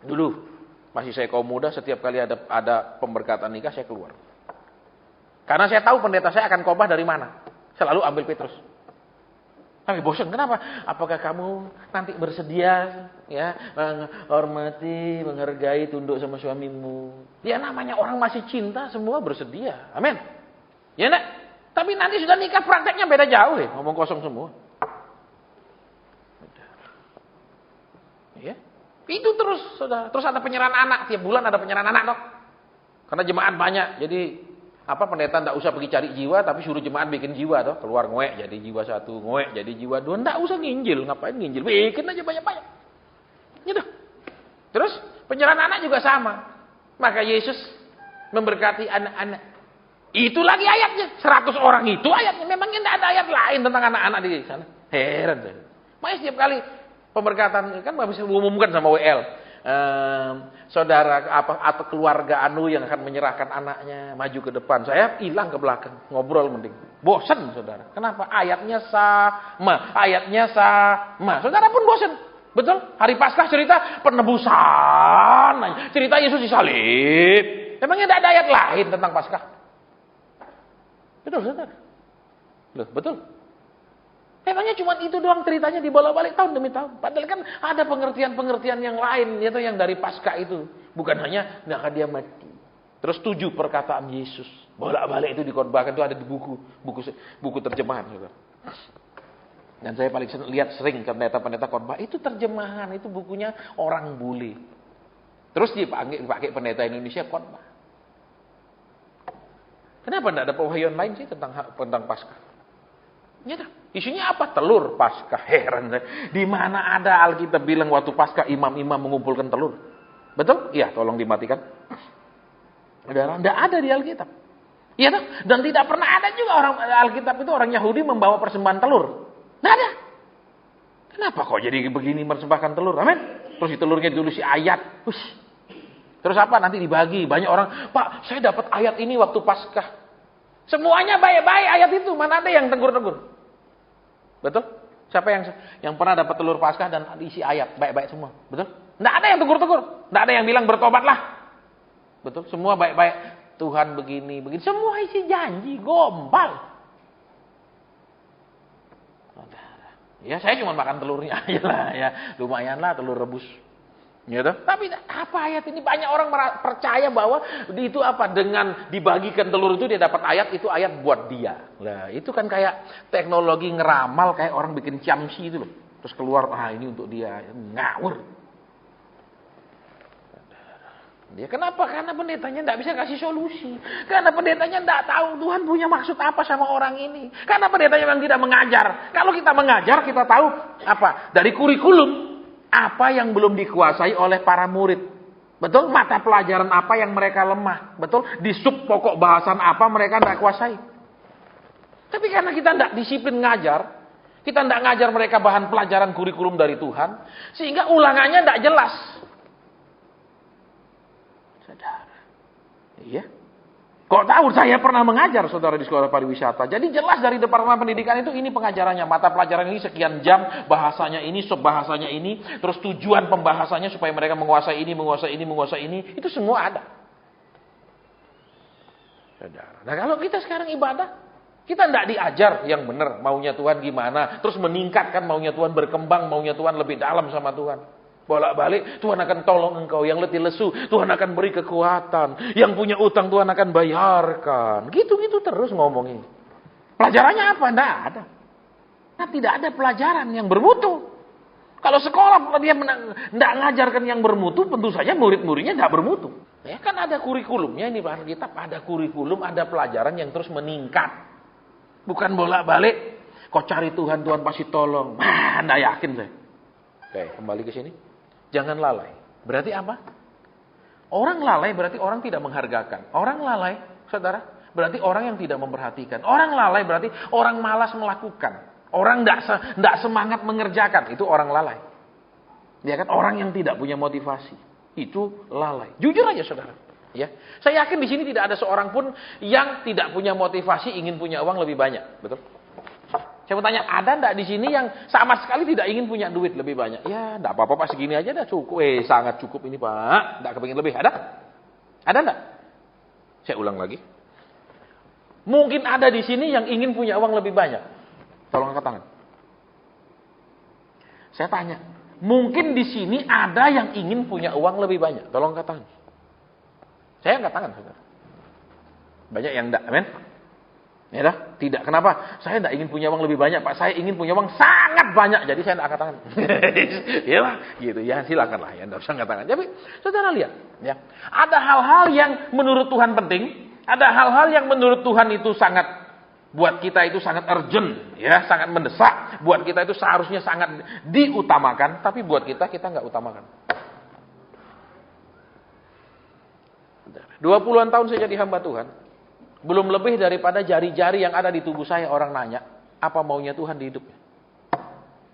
Dulu masih saya kaum muda, setiap kali ada pemberkatan nikah saya keluar. Karena saya tahu pendeta saya akan khotbah dari mana. Selalu ambil Petrus. Tapi bosan, kenapa? Apakah kamu nanti bersedia ya menghormati, menghargai, tunduk sama suamimu? Ya namanya orang masih cinta, semua bersedia. Amin. Ya enggak? Tapi nanti sudah nikah prakteknya beda jauh ya, ngomong kosong semua. Ya. Itu terus, saudara. Terus ada penyerahan anak, tiap bulan ada penyerahan anak, dok. Karena jemaat banyak, jadi pendeta enggak usah pergi cari jiwa, tapi suruh jemaat bikin jiwa, toh. Keluar ngowek jadi jiwa 1, ngowek jadi jiwa 2, enggak usah nginjil, ngapain nginjil? Bikin aja banyak-banyak. Gitu. Terus penyerahan anak juga sama. Maka Yesus memberkati anak-anak. Itu lagi ayatnya, 100 orang itu ayatnya. Memangnya enggak ada ayat lain tentang anak-anak di sana? Heran saya. Makanya setiap kali pemberkatan kan bisa diumumkan sama WL. Saudara atau keluarga yang akan menyerahkan anaknya maju ke depan, saya hilang ke belakang, ngobrol mending. Bosan saudara. Kenapa? Ayatnya sama. Saudara pun bosan. Betul? Hari Paskah cerita penebusan, cerita Yesus disalib. Memangnya tidak ada ayat lain tentang Paskah? Betul saudara. Loh, betul. Memangnya cuma itu doang ceritanya dibolak-balik tahun demi tahun. Padahal kan ada pengertian-pengertian yang lain, yaitu yang dari Paskah itu. Bukan hanya akan dia mati. Terus 7 perkataan Yesus. Bolak-balik itu dikhotbahkan, itu ada di buku terjemahan. Saudara. Dan saya paling lihat sering pendeta-pendeta khotbah itu terjemahan, itu bukunya orang bule. Terus dipakai pendeta Indonesia khotbah. Kenapa tidak ada pewahyuan lain sih tentang Paskah? Ya dah. Isunya apa? Telur Paskah. Heran saya. Di mana ada Alkitab bilang waktu Paskah imam-imam mengumpulkan telur? Betul? Iya, tolong dimatikan. Tidak ada di Alkitab. Iya dah. Dan tidak pernah ada juga orang Alkitab itu orang Yahudi membawa persembahan telur. Tidak ada. Kenapa kok jadi begini mempersembahkan telur? Amin. Terus di telurnya ditulis ayat. Terus apa? Nanti dibagi. Banyak orang, Pak, saya dapat ayat ini waktu Paskah. Semuanya baik-baik ayat itu. Mana ada yang tegur-tegur? Betul? Siapa yang pernah dapat telur Paskah dan isi ayat baik-baik semua? Betul? Tidak ada yang tegur-tegur. Tidak ada yang bilang bertobatlah. Betul? Semua baik-baik. Tuhan begini. Semua isi janji. Gombal. Ya saya cuma makan telurnya aja lah. Ya, lumayan lah telur rebus. Gitu. Tapi apa ayat ini? Banyak orang percaya bahwa itu apa? Dengan dibagikan telur itu dia dapat ayat, itu ayat buat dia. Lah, itu kan kayak teknologi ngeramal kayak orang bikin ciamsi itu loh. Terus keluar, ini untuk dia. Ngawur. Ya kenapa? Karena pendetanya tidak bisa kasih solusi. Karena pendetanya tidak tahu Tuhan punya maksud apa sama orang ini. Karena pendetanya memang tidak mengajar. Kalau kita mengajar, kita tahu apa? Dari kurikulum. Apa yang belum dikuasai oleh para murid. Betul? Mata pelajaran apa yang mereka lemah. Betul? Di sub pokok bahasan apa mereka tidak kuasai. Tapi karena kita tidak disiplin ngajar, kita tidak ngajar mereka bahan pelajaran kurikulum dari Tuhan, sehingga ulangannya tidak jelas. Saudara. Iya. Kok tahu saya pernah mengajar saudara di sekolah pariwisata. Jadi jelas dari Departemen Pendidikan itu ini pengajarannya. Mata pelajaran ini sekian jam, bahasanya ini, subbahasanya ini. Terus tujuan pembahasannya supaya mereka menguasai ini, menguasai ini, menguasai ini. Itu semua ada. Saudara. Nah kalau kita sekarang ibadah, kita tidak diajar yang benar. Maunya Tuhan gimana. Terus meningkatkan maunya Tuhan, berkembang maunya Tuhan lebih dalam sama Tuhan. Bolak-balik, Tuhan akan tolong engkau. Yang letih lesu, Tuhan akan beri kekuatan. Yang punya utang, Tuhan akan bayarkan. Gitu-gitu terus ngomongin. Pelajarannya apa? Tidak ada. Nah, tidak ada pelajaran yang bermutu. Kalau sekolah dia tidak mengajarkan yang bermutu, tentu saja murid-muridnya tidak bermutu. Ya kan ada kurikulumnya ini bahan kitab. Ada kurikulum, ada pelajaran yang terus meningkat. Bukan bolak-balik. Kau cari Tuhan, Tuhan pasti tolong. Tidak yakin saya. Oke, kembali ke sini. Jangan lalai. Berarti apa? Orang lalai berarti orang tidak menghargakan. Orang lalai, saudara, berarti orang yang tidak memperhatikan. Orang lalai berarti orang malas melakukan. Orang tidak semangat mengerjakan. Itu orang lalai. Ya kan? Orang yang tidak punya motivasi. Itu lalai. Jujur aja, saudara. Ya, saya yakin di sini tidak ada seorang pun yang tidak punya motivasi ingin punya uang lebih banyak. Betul? Saya mau tanya, ada enggak di sini yang sama sekali tidak ingin punya duit lebih banyak? Ya, enggak apa-apa Pak, segini aja dah cukup. Sangat cukup ini Pak. Enggak kepingin lebih. Ada? Ada enggak? Saya ulang lagi. Mungkin ada di sini yang ingin punya uang lebih banyak. Tolong angkat tangan. Saya tanya, mungkin di sini ada yang ingin punya uang lebih banyak. Tolong angkat tangan. Saya angkat tangan, saudara. Banyak yang enggak, amin? Ya dah, tidak. Kenapa? Saya tidak ingin punya uang lebih banyak, Pak. Saya ingin punya uang sangat banyak. Jadi saya tidak angkat tangan. Ya lah, gitu. Ya silakanlah. Ya tidak usah angkat tangan. Tapi saudara lihat, ya. Ada hal-hal yang menurut Tuhan penting. Ada hal-hal yang menurut Tuhan itu sangat buat kita itu sangat urgent, ya, sangat mendesak. Buat kita itu seharusnya sangat diutamakan. Tapi buat kita nggak utamakan. 20-an tahun saya jadi hamba Tuhan. Belum lebih daripada jari-jari yang ada di tubuh saya orang nanya, apa maunya Tuhan di hidupnya?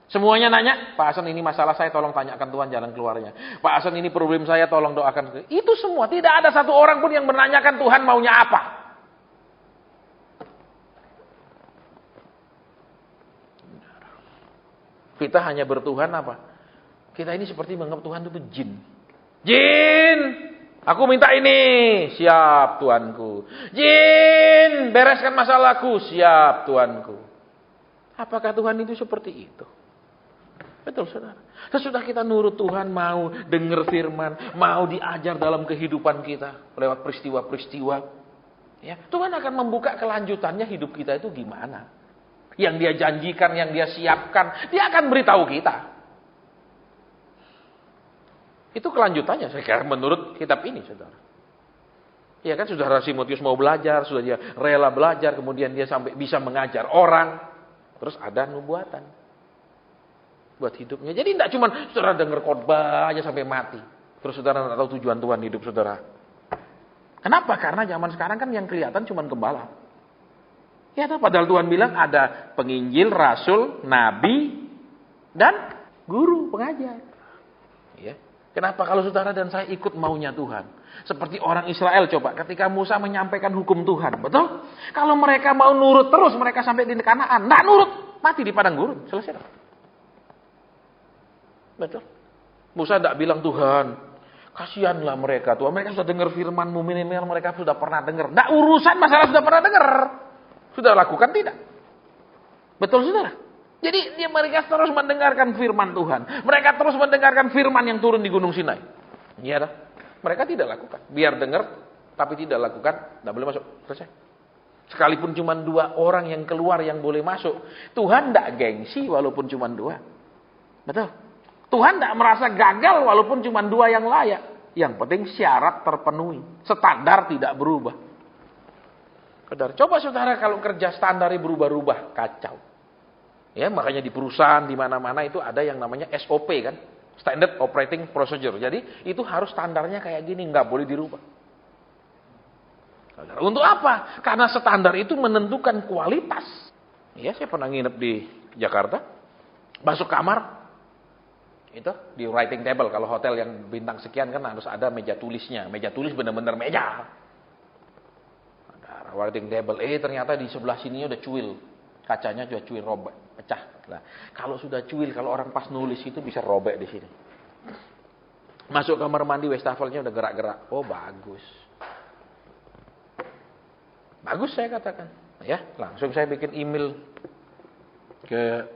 Semuanya nanya, Pak Hasan ini masalah saya tolong tanyakan Tuhan jalan keluarnya. Pak Hasan ini problem saya tolong doakan. Itu semua, tidak ada satu orang pun yang menanyakan Tuhan maunya apa. Kita hanya bertuhan apa? Kita ini seperti menganggap Tuhan itu jin. Jin! Aku minta ini, siap Tuanku. Jin, bereskan masalahku, siap Tuanku. Apakah Tuhan itu seperti itu? Betul, saudara. Sesudah kita nurut Tuhan, mau dengar firman, mau diajar dalam kehidupan kita lewat peristiwa-peristiwa, ya, Tuhan akan membuka kelanjutannya hidup kita itu gimana. Yang dia janjikan, yang dia siapkan, dia akan beritahu kita. Itu kelanjutannya saya kira menurut kitab ini, saudara. Ya kan, saudara Timotius mau belajar, sudah dia rela belajar, kemudian dia sampai bisa mengajar orang. Terus ada nubuatan buat hidupnya. Jadi tidak cuma saudara dengar khotbah aja sampai mati. Terus saudara tidak tahu tujuan Tuhan hidup saudara. Kenapa? Karena zaman sekarang kan yang kelihatan cuma gembala. Ya, padahal Tuhan bilang ada penginjil, rasul, nabi, dan guru, pengajar. Ya. Kenapa kalau saudara dan saya ikut maunya Tuhan? Seperti orang Israel coba, ketika Musa menyampaikan hukum Tuhan, betul? Kalau mereka mau nurut terus, mereka sampai di Kanaan. Nggak nurut, mati di padang gurun. Selesai. Betul? Musa tidak bilang, Tuhan, kasihanlah mereka, Tuhan. Mereka sudah dengar firman-Mu, minimal mereka sudah pernah dengar. Nggak urusan masalah sudah pernah dengar. Sudah lakukan tidak? Betul, saudara? Jadi mereka terus mendengarkan firman Tuhan. Mereka terus mendengarkan firman yang turun di Gunung Sinai. Iya dah. Mereka tidak lakukan. Biar dengar, tapi tidak lakukan, tidak boleh masuk. Selesai. Sekalipun cuma 2 orang yang keluar yang boleh masuk. Tuhan tidak gengsi walaupun cuma 2. Betul? Tuhan tidak merasa gagal walaupun cuma 2 yang layak. Yang penting syarat terpenuhi. Standar tidak berubah. Saudara, coba saudara kalau kerja standarnya berubah-ubah, kacau. Ya, makanya di perusahaan di mana-mana itu ada yang namanya SOP kan, Standard Operating Procedure. Jadi itu harus standarnya kayak gini, nggak boleh dirubah. Saudara, untuk apa? Karena standar itu menentukan kualitas. Ya, saya pernah nginep di Jakarta, masuk kamar, itu di writing table. Kalau hotel yang bintang sekian kan harus ada meja tulisnya. Meja tulis benar-benar meja. Ada writing table. Ternyata di sebelah sininya udah cuil. Kacanya juga cuil, robek, pecah. Nah, kalau sudah cuil, kalau orang pas nulis itu bisa robek di sini. Masuk kamar mandi, wastafelnya udah gerak-gerak. Oh, bagus. Bagus saya katakan. Ya, langsung saya bikin email ke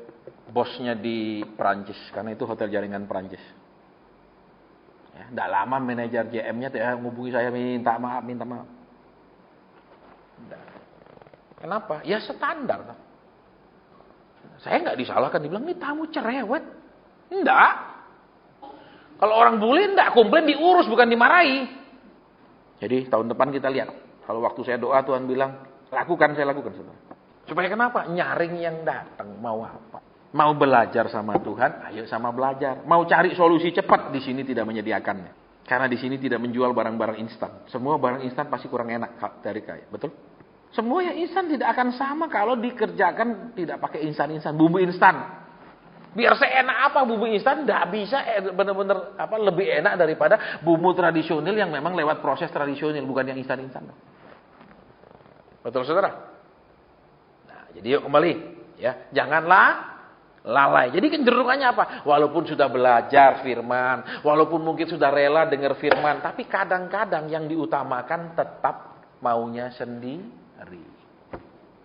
bosnya di Perancis, karena itu hotel jaringan Perancis. Ya, tidak lama manajer JM-nya menghubungi saya, minta maaf. Kenapa? Ya standar. Saya nggak disalahkan, dibilang ini tamu cerewet. Enggak. Kalau orang bule enggak, komplain diurus bukan dimarahi. Jadi tahun depan kita lihat. Kalau waktu saya doa Tuhan bilang, lakukan, saya lakukan. Supaya kenapa? Nyaring yang datang, mau apa? Mau belajar sama Tuhan, ayo sama belajar. Mau cari solusi cepat, di sini tidak menyediakannya. Karena di sini tidak menjual barang-barang instan. Semua barang instan pasti kurang enak dari kaya, betul? Semua yang instan tidak akan sama kalau dikerjakan tidak pakai instan-instan, bumbu instan. Biar seenak apa bumbu instan, tidak bisa benar-benar lebih enak daripada bumbu tradisional yang memang lewat proses tradisional, bukan yang instan-instan. Betul, saudara? Nah, jadi yuk kembali, ya, janganlah lalai. Jadi kecenderungannya apa? Walaupun sudah belajar firman, walaupun mungkin sudah rela dengar firman, tapi kadang-kadang yang diutamakan tetap maunya sendiri.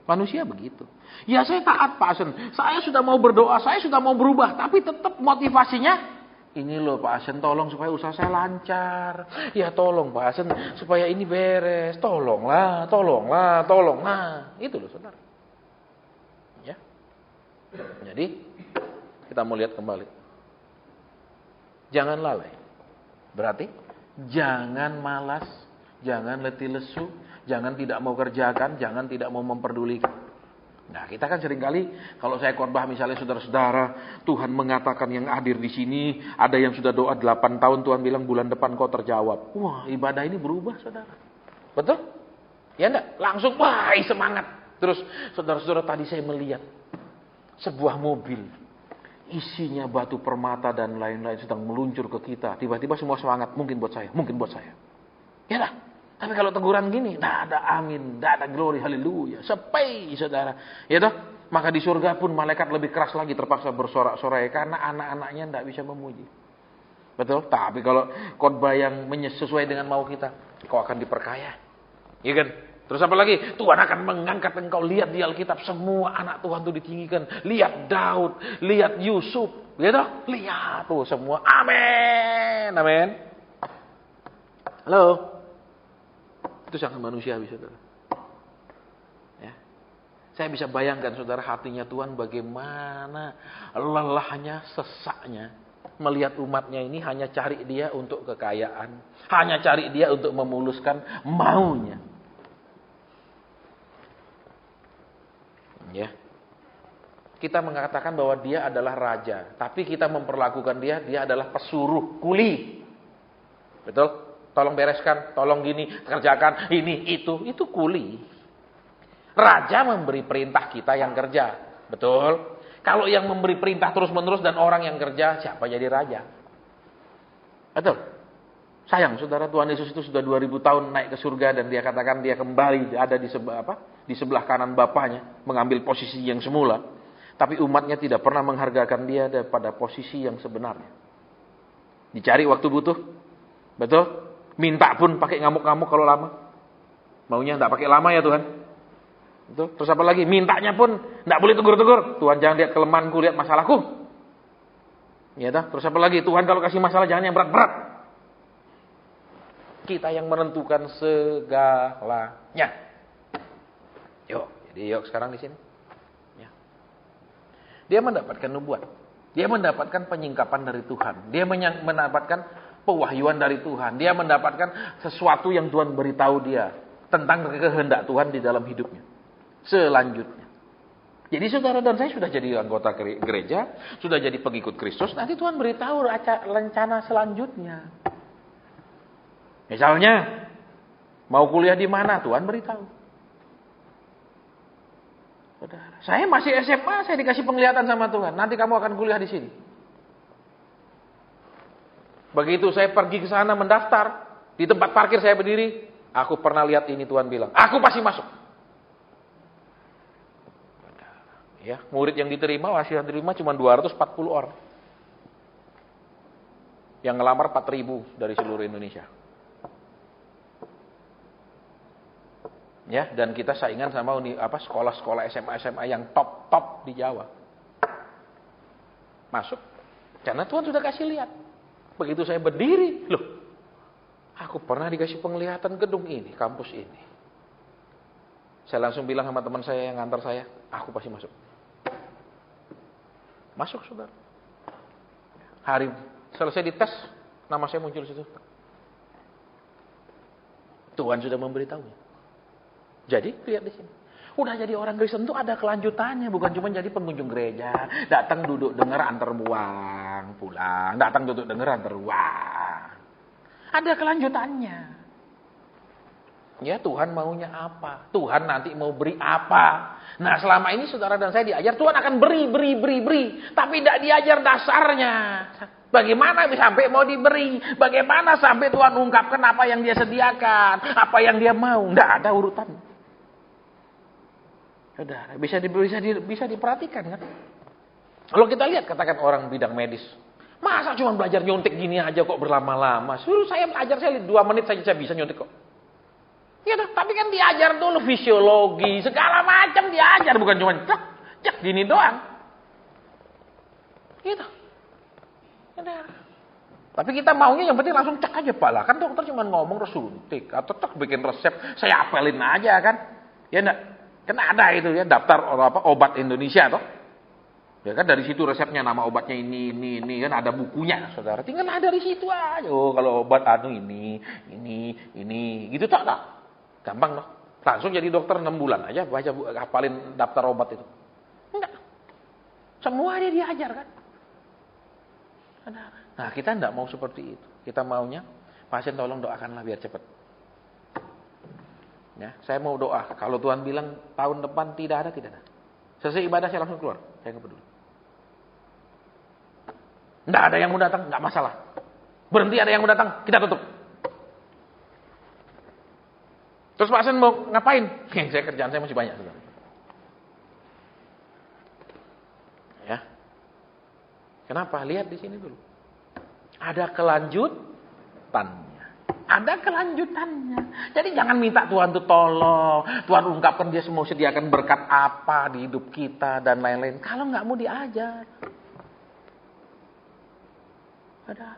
Manusia begitu. Ya saya taat Pak Asen, saya sudah mau berdoa, saya sudah mau berubah, tapi tetap motivasinya, ini loh Pak Asen, tolong supaya usaha saya lancar. Ya tolong Pak Asen, supaya ini beres. Tolonglah. Itu loh saudara. Ya. Jadi kita mau lihat kembali. Jangan lalai. Berarti jangan malas, jangan letih lesu, jangan tidak mau kerjakan, jangan tidak mau memperdulikan. Nah, kita kan seringkali kalau saya khotbah misalnya saudara-saudara, Tuhan mengatakan yang hadir di sini, ada yang sudah doa 8 tahun, Tuhan bilang bulan depan kau terjawab. Wah, ibadah ini berubah, saudara. Betul? Ya enggak? Langsung wah, semangat. Terus saudara-saudara, tadi saya melihat sebuah mobil isinya batu permata dan lain-lain sedang meluncur ke kita. Tiba-tiba semua semangat, mungkin buat saya. Ya lah. Tapi kalau teguran gini, tidak ada amin, tidak ada glory, haleluya. Sepi, saudara. Ya toh? Maka di surga pun malaikat lebih keras lagi terpaksa bersorak-sorai karena anak-anaknya tidak bisa memuji. Betul? Tapi kalau khotbah yang sesuai dengan mau kita, kau akan diperkaya. Iya kan? Terus apa lagi? Tuhan akan mengangkat engkau. Lihat di Alkitab, semua anak Tuhan itu ditinggikan. Lihat Daud, lihat Yusuf. Ya toh? Lihat tuh semua. Amin. Amin. Halo. Itu sangat manusiawi, saudara. Ya. Saya bisa bayangkan saudara, hatinya Tuhan bagaimana lelahnya, sesaknya. Melihat umatnya ini hanya cari dia untuk kekayaan. Hanya cari dia untuk memuluskan maunya. Ya. Kita mengatakan bahwa dia adalah raja. Tapi kita memperlakukan dia adalah pesuruh, kuli. Betul? Tolong bereskan, tolong gini, kerjakan, ini, itu. Itu kuli. Raja memberi perintah, kita yang kerja. Betul? Kalau yang memberi perintah terus-menerus dan orang yang kerja, siapa jadi raja? Betul? Sayang, saudara, Tuhan Yesus itu sudah 2000 tahun naik ke surga dan dia katakan dia kembali ada di sebelah kanan Bapaknya, mengambil posisi yang semula. Tapi umatnya tidak pernah menghargakan dia pada posisi yang sebenarnya. Dicari waktu butuh. Betul? Minta pun pakai ngamuk-ngamuk kalau lama. Maunya enggak pakai lama ya Tuhan. Betul? Terus apa lagi? Mintanya pun enggak boleh tegur-tegur. Tuhan, jangan lihat kelemahanku, lihat masalahku. Ya dah. Terus apa lagi? Tuhan kalau kasih masalah jangan yang berat-berat. Kita yang menentukan segalanya. Yuk, jadi yuk sekarang di sini. Ya. Dia mendapatkan nubuat. Dia mendapatkan penyingkapan dari Tuhan. Dia mendapatkan pewahyuan dari Tuhan. Dia mendapatkan sesuatu yang Tuhan beritahu dia tentang kehendak Tuhan di dalam hidupnya. Selanjutnya. Jadi saudara dan saya sudah jadi anggota gereja, sudah jadi pengikut Kristus, nanti Tuhan beritahu rencana selanjutnya. Misalnya, mau kuliah di mana, Tuhan beritahu. Saudara, saya masih SMA, saya dikasih penglihatan sama Tuhan, nanti kamu akan kuliah di sini. Begitu saya pergi ke sana mendaftar, di tempat parkir saya berdiri, aku pernah lihat ini, Tuhan bilang, aku pasti masuk. Ya, murid yang diterima, masih diterima cuma 240 orang. Yang ngelamar 4.000 dari seluruh Indonesia. Ya, dan kita saingan sama sekolah-sekolah SMA yang top di Jawa. Masuk. Karena Tuhan sudah kasih lihat. Begitu saya berdiri, loh, aku pernah dikasih penglihatan gedung ini, kampus ini. Saya langsung bilang sama teman saya yang ngantar saya, aku pasti masuk. Masuk, saudara. Hari selesai dites, nama saya muncul di situ. Tuhan sudah memberitahunya. Jadi, lihat di sini. Udah jadi orang Kristen itu ada kelanjutannya, bukan cuma jadi pengunjung gereja, datang duduk dengar antar buang, pulang, datang duduk dengar antar buang. Ada kelanjutannya. Ya, Tuhan maunya apa? Tuhan nanti mau beri apa? Nah, selama ini saudara dan saya diajar Tuhan akan beri, tapi tidak diajar dasarnya. Bagaimana sampai mau diberi? Bagaimana sampai Tuhan ungkapkan apa yang dia sediakan, apa yang dia mau? Tidak ada urutan. Saudara, bisa diperhatikan kan? Kalau kita lihat katakan orang bidang medis, masa cuma belajar nyontek gini aja kok berlama-lama? Suruh saya belajar, saya 2 menit saja saya bisa nyontek kok. Ya, tapi kan diajar dulu fisiologi, segala macam diajar, bukan cuma cek gini doang. Gitu. Ya, tapi kita maunya yang penting langsung cek aja Pak lah. Kan dokter cuma ngomong terus suntik atau bikin resep, saya apelin aja kan. Ya enggak? Kan ada itu ya daftar obat Indonesia toh. Ya kan dari situ resepnya, nama obatnya ini kan ada bukunya, saudara. Tinggal ada dari situ aja. Oh, kalau obat ini gitu tak. Gampang loh. Langsung jadi dokter 6 bulan aja baca hafalin daftar obat itu. Enggak. Semua dia diajar kan. Nah, kita enggak mau seperti itu. Kita maunya pasien tolong doakanlah biar cepat. Ya, saya mau doa. Kalau Tuhan bilang tahun depan tidak ada. Selesai ibadah saya langsung keluar. Saya enggak peduli. Enggak ada yang mau datang, enggak masalah. Berhenti ada yang mau datang, kita tutup. Terus pasien mau ngapain? Saya kerjaan saya masih banyak. Ya. Kenapa? Lihat di sini dulu. Ada kelanjutannya. Jadi jangan minta Tuhan itu tolong. Tuhan ungkapkan dia mau sediakan berkat apa di hidup kita dan lain-lain. Kalau nggak mau diajar. Ada.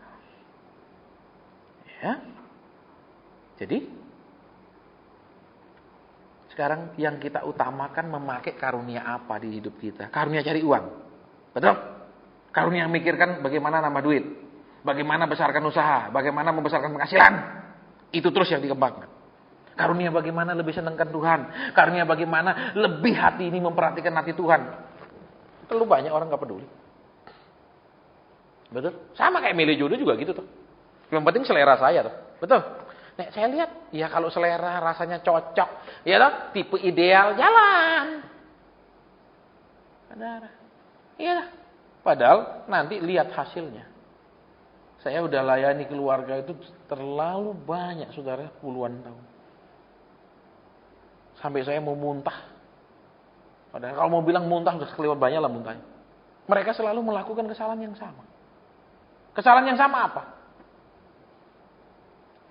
Ya. Jadi Sekarang yang kita utamakan memakai karunia apa di hidup kita? Karunia cari uang. Betul? Karunia memikirkan bagaimana nambah duit. Bagaimana besarkan usaha. Bagaimana membesarkan penghasilan. Itu terus yang dikembangkan. Karunia bagaimana lebih senangkan Tuhan. Karunia bagaimana lebih hati ini memperhatikan hati Tuhan. Terlalu banyak orang gak peduli. Betul? Sama kayak milih jodoh juga gitu tuh. Yang penting selera saya tuh. Betul? Nek saya lihat, ya kalau selera rasanya cocok, ya toh, tipe ideal jalan. Saudara. Iya. Padahal nanti lihat hasilnya. Saya udah layani keluarga itu terlalu banyak, saudara, puluhan tahun. Sampai saya mau muntah. Padahal kalau mau bilang muntah udah kelewat banyak lah muntahnya. Mereka selalu melakukan kesalahan yang sama. Kesalahan yang sama apa?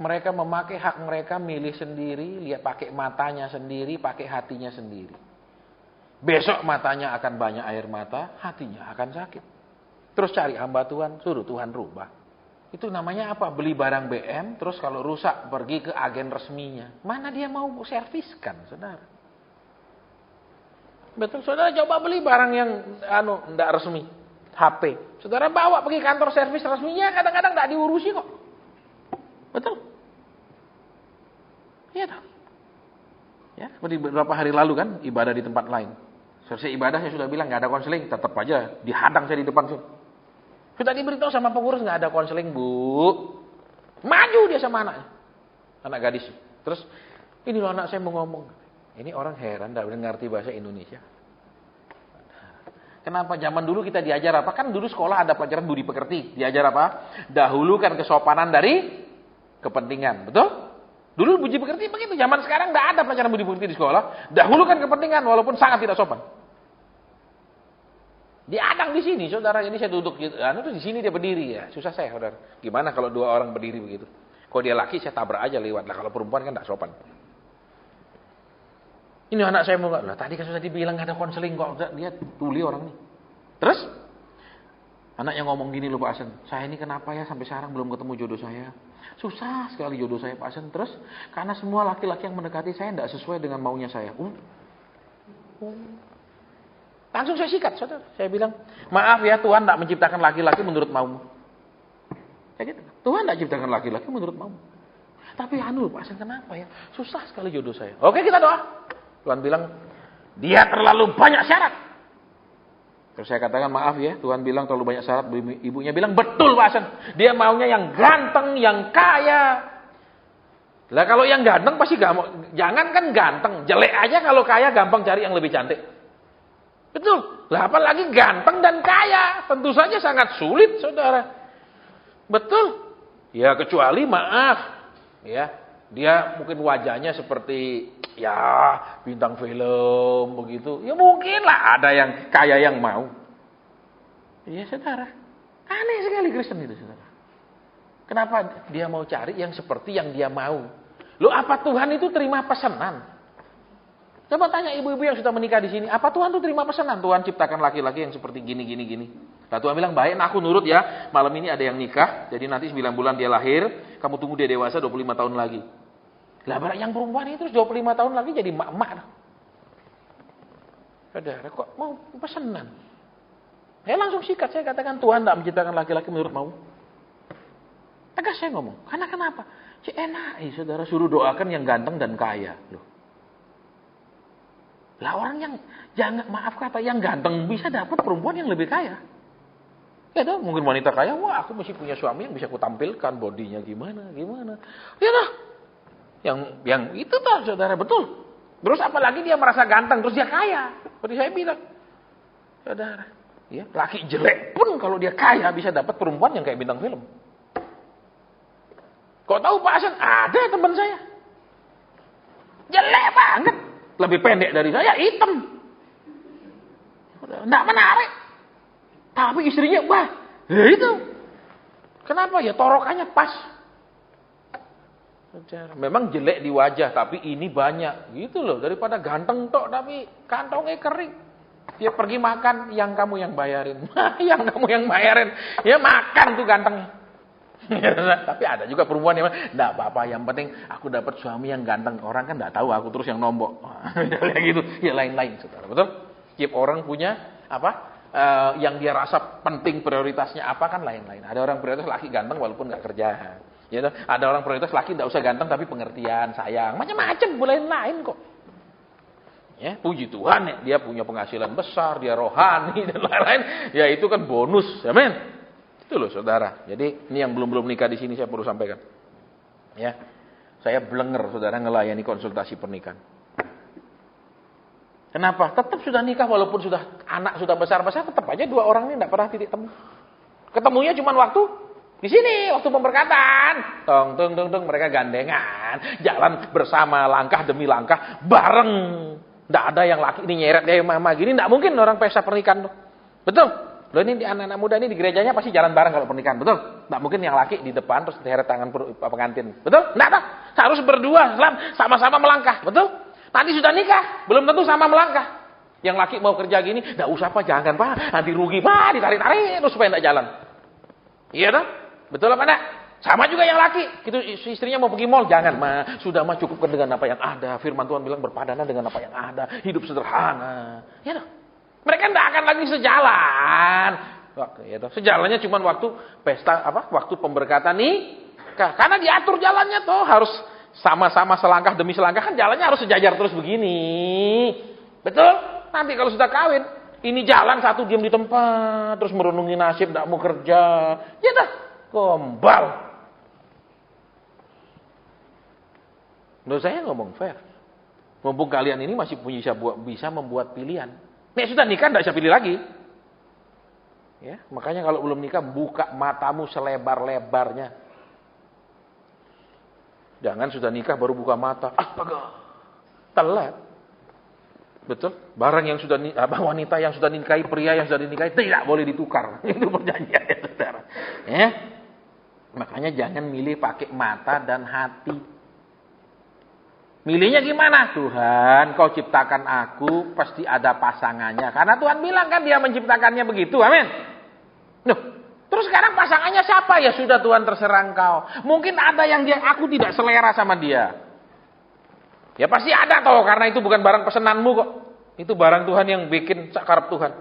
Mereka memakai hak mereka, milih sendiri, lihat pakai matanya sendiri, pakai hatinya sendiri. Besok matanya akan banyak air mata, hatinya akan sakit. Terus cari hamba Tuhan, suruh Tuhan rubah. Itu namanya apa? Beli barang BM, terus kalau rusak pergi ke agen resminya. Mana dia mau serviskan, saudara? Betul, saudara coba beli barang yang enggak resmi, HP. Saudara bawa pergi kantor servis resminya, kadang-kadang enggak diurusi kok. Betul? Iya toh. Ya, seperti beberapa hari lalu kan ibadah di tempat lain. Selesai ibadah saya sudah bilang enggak ada konseling, tetap aja dihadang saya di depan sini. Sudah diberitahu sama pengurus enggak ada konseling, Bu. Maju dia sama anaknya. Anak gadis. Terus ini loh anak saya mau ngomong. Ini orang heran enggak ngerti bahasa Indonesia. Kenapa zaman dulu kita diajar apa? Kan dulu sekolah ada pelajaran budi pekerti. Diajar apa? Dahulukan kesopanan dari kepentingan. Betul? Dulu budi pekerti begitu. Zaman sekarang enggak ada pelajaran budi pekerti di sekolah. Dahulukan kepentingan walaupun sangat tidak sopan. Diadang di sini, saudara. Ini saya duduk gitu. Di sini dia berdiri ya. Susah saya, saudara. Gimana kalau dua orang berdiri begitu? Kalau dia laki saya tabrak aja lewat. Lah kalau perempuan kan enggak sopan. Ini anak saya mau enggak? Lah tadi kan sudah dibilang enggak ada konseling kok. Dia tuli orang nih. Terus anak yang ngomong gini loh Pak Hasan. Saya ini kenapa ya sampai sekarang belum ketemu jodoh saya? Susah sekali jodoh saya Pak Hasan. Terus karena semua laki-laki yang mendekati saya enggak sesuai dengan maunya saya. Langsung saya sikat, saudara. Saya bilang, maaf ya Tuhan enggak menciptakan laki-laki menurut maumu. Kayak gitu. Tuhan enggak ciptakan laki-laki menurut maumu. Tapi Pak Hasan kenapa ya? Susah sekali jodoh saya. Oke kita doa. Tuhan bilang, dia terlalu banyak syarat. Terus saya katakan, maaf ya, Tuhan bilang terlalu banyak syarat. Ibunya bilang, betul Pak Hasan. Dia maunya yang ganteng, yang kaya. Lah kalau yang ganteng pasti gampang. Jangan kan ganteng, jelek aja kalau kaya gampang cari yang lebih cantik. Betul. Lah apalagi ganteng dan kaya. Tentu saja sangat sulit, saudara. Betul. Ya kecuali maaf. Ya, dia mungkin wajahnya seperti ya bintang film begitu. Ya mungkin lah ada yang kaya yang mau. Iya, saudara. Aneh sekali Kristen itu, saudara. Kenapa dia mau cari yang seperti yang dia mau? Loh, apa Tuhan itu terima pesanan? Coba tanya ibu-ibu yang sudah menikah di sini, apa Tuhan itu terima pesanan? Tuhan ciptakan laki-laki yang seperti gini. Nah, Tuhan bilang, baik, aku nurut ya. Malam ini ada yang nikah, jadi nanti 9 bulan dia lahir, kamu tunggu dia dewasa 25 tahun lagi. Lah, yang perempuan itu terus 25 tahun lagi jadi mak-mak. Saudara, kok mau pesanan? Saya langsung sikat, saya katakan Tuhan tidak menciptakan laki-laki menurut mau. Tegas saya ngomong, karena kenapa? Enak, saudara suruh doakan yang ganteng dan kaya. Loh. Lah orang yang jangan maaf kata yang ganteng bisa dapat perempuan yang lebih kaya. Ya toh, mungkin wanita kaya, wah aku mesti punya suami yang bisa aku tampilkan bodinya gimana. Ya toh. Yang itu toh saudara betul. Terus apalagi dia merasa ganteng terus dia kaya. Seperti saya bilang. Saudara, ya, laki jelek pun kalau dia kaya bisa dapat perempuan yang kayak bintang film. Kok tahu Pak Hasan? Ada teman saya. Jelek banget. Lebih pendek dari saya, hitam. Nggak menarik. Tapi istrinya, wah, itu. Kenapa ya? Torokannya pas. Memang jelek di wajah, tapi ini banyak. Gitu loh, daripada ganteng tok, tapi kantongnya kering. Dia pergi makan, yang kamu yang bayarin. Yang kamu yang bayarin. Ya makan tuh gantengnya. Tapi ada juga perempuan yang enggak apa-apa, yang penting aku dapat suami yang ganteng. Orang kan enggak tahu aku terus yang nombok. Kayak gitu. Ya lain-lain, Saudara. Betul? Tiap orang punya apa? Yang dia rasa penting prioritasnya apa kan lain-lain. Ada orang prioritas laki ganteng walaupun enggak kerja. Ya, ada orang prioritas laki enggak usah ganteng tapi pengertian, sayang, macam-macam, lain-lain kok. Ya, puji Tuhan ya, dia punya penghasilan besar, dia rohani dan lain-lain. Ya itu kan bonus, amin. Itu loh Saudara. Jadi ini yang belum nikah di sini saya perlu sampaikan. Ya. Saya blenger Saudara ngelayani konsultasi pernikahan. Kenapa? Tetap sudah nikah walaupun sudah anak sudah besar-besar, tetap aja dua orang ini enggak pernah titik temu. Ketemunya cuma waktu di sini, waktu pemberkatan. Tong mereka gandengan, jalan bersama langkah demi langkah bareng. Enggak ada yang laki ini nyeret kayak mama gini, enggak mungkin orang pesta pernikahan tuh. Betul? Loh ini di anak-anak muda ini di gerejanya pasti jalan bareng kalau pernikahan, betul? Enggak mungkin yang laki di depan terus diheret tangan pengantin. Betul? Enggak ada. Harus berdua, sama-sama melangkah, betul? Nanti sudah nikah, belum tentu sama melangkah. Yang laki mau kerja gini, enggak usah Pak, jangan Pak, nanti rugi Pak, ditarik-tarik terus supaya enggak jalan. Iya dah? Betul apa enggak? Sama juga yang laki, itu istrinya mau pergi mall, jangan Ma, sudah mah cukupkan dengan apa yang ada. Firman Tuhan bilang berpadanan dengan apa yang ada, hidup sederhana. Ya dah. Mereka enggak akan lagi sejalan. Ya dah. Sejalannya cuma waktu pesta waktu pemberkatan nikah. Karena diatur jalannya tuh harus sama-sama selangkah demi selangkah, kan jalannya harus sejajar terus begini. Betul? Nanti kalau sudah kawin, ini jalan satu diam di tempat, terus merenungi nasib, tidak mau kerja. Ya dah, gombal. Menurut saya ngomong fair. Mumpung kalian ini masih bisa membuat pilihan. Nih sudah nikah, tidak bisa pilih lagi. Ya, makanya kalau belum nikah, buka matamu selebar-lebarnya. Jangan sudah nikah baru buka mata. Astaga. Telat. Betul? Barang yang sudah wanita yang sudah dinikahi, pria yang sudah dinikahi tidak boleh ditukar. Itu perjanjian ya, Saudara. Ya. Makanya jangan milih pakai mata dan hati. Milihnya gimana? Tuhan, Kau ciptakan aku, pasti ada pasangannya. Karena Tuhan bilang kan Dia menciptakannya begitu. Amin. Terus sekarang pasangannya siapa? Ya sudah Tuhan terserah Engkau. Mungkin ada yang aku tidak selera sama dia. Ya pasti ada toh, karena itu bukan barang pesenanmu kok. Itu barang Tuhan yang bikin sakarep Tuhan.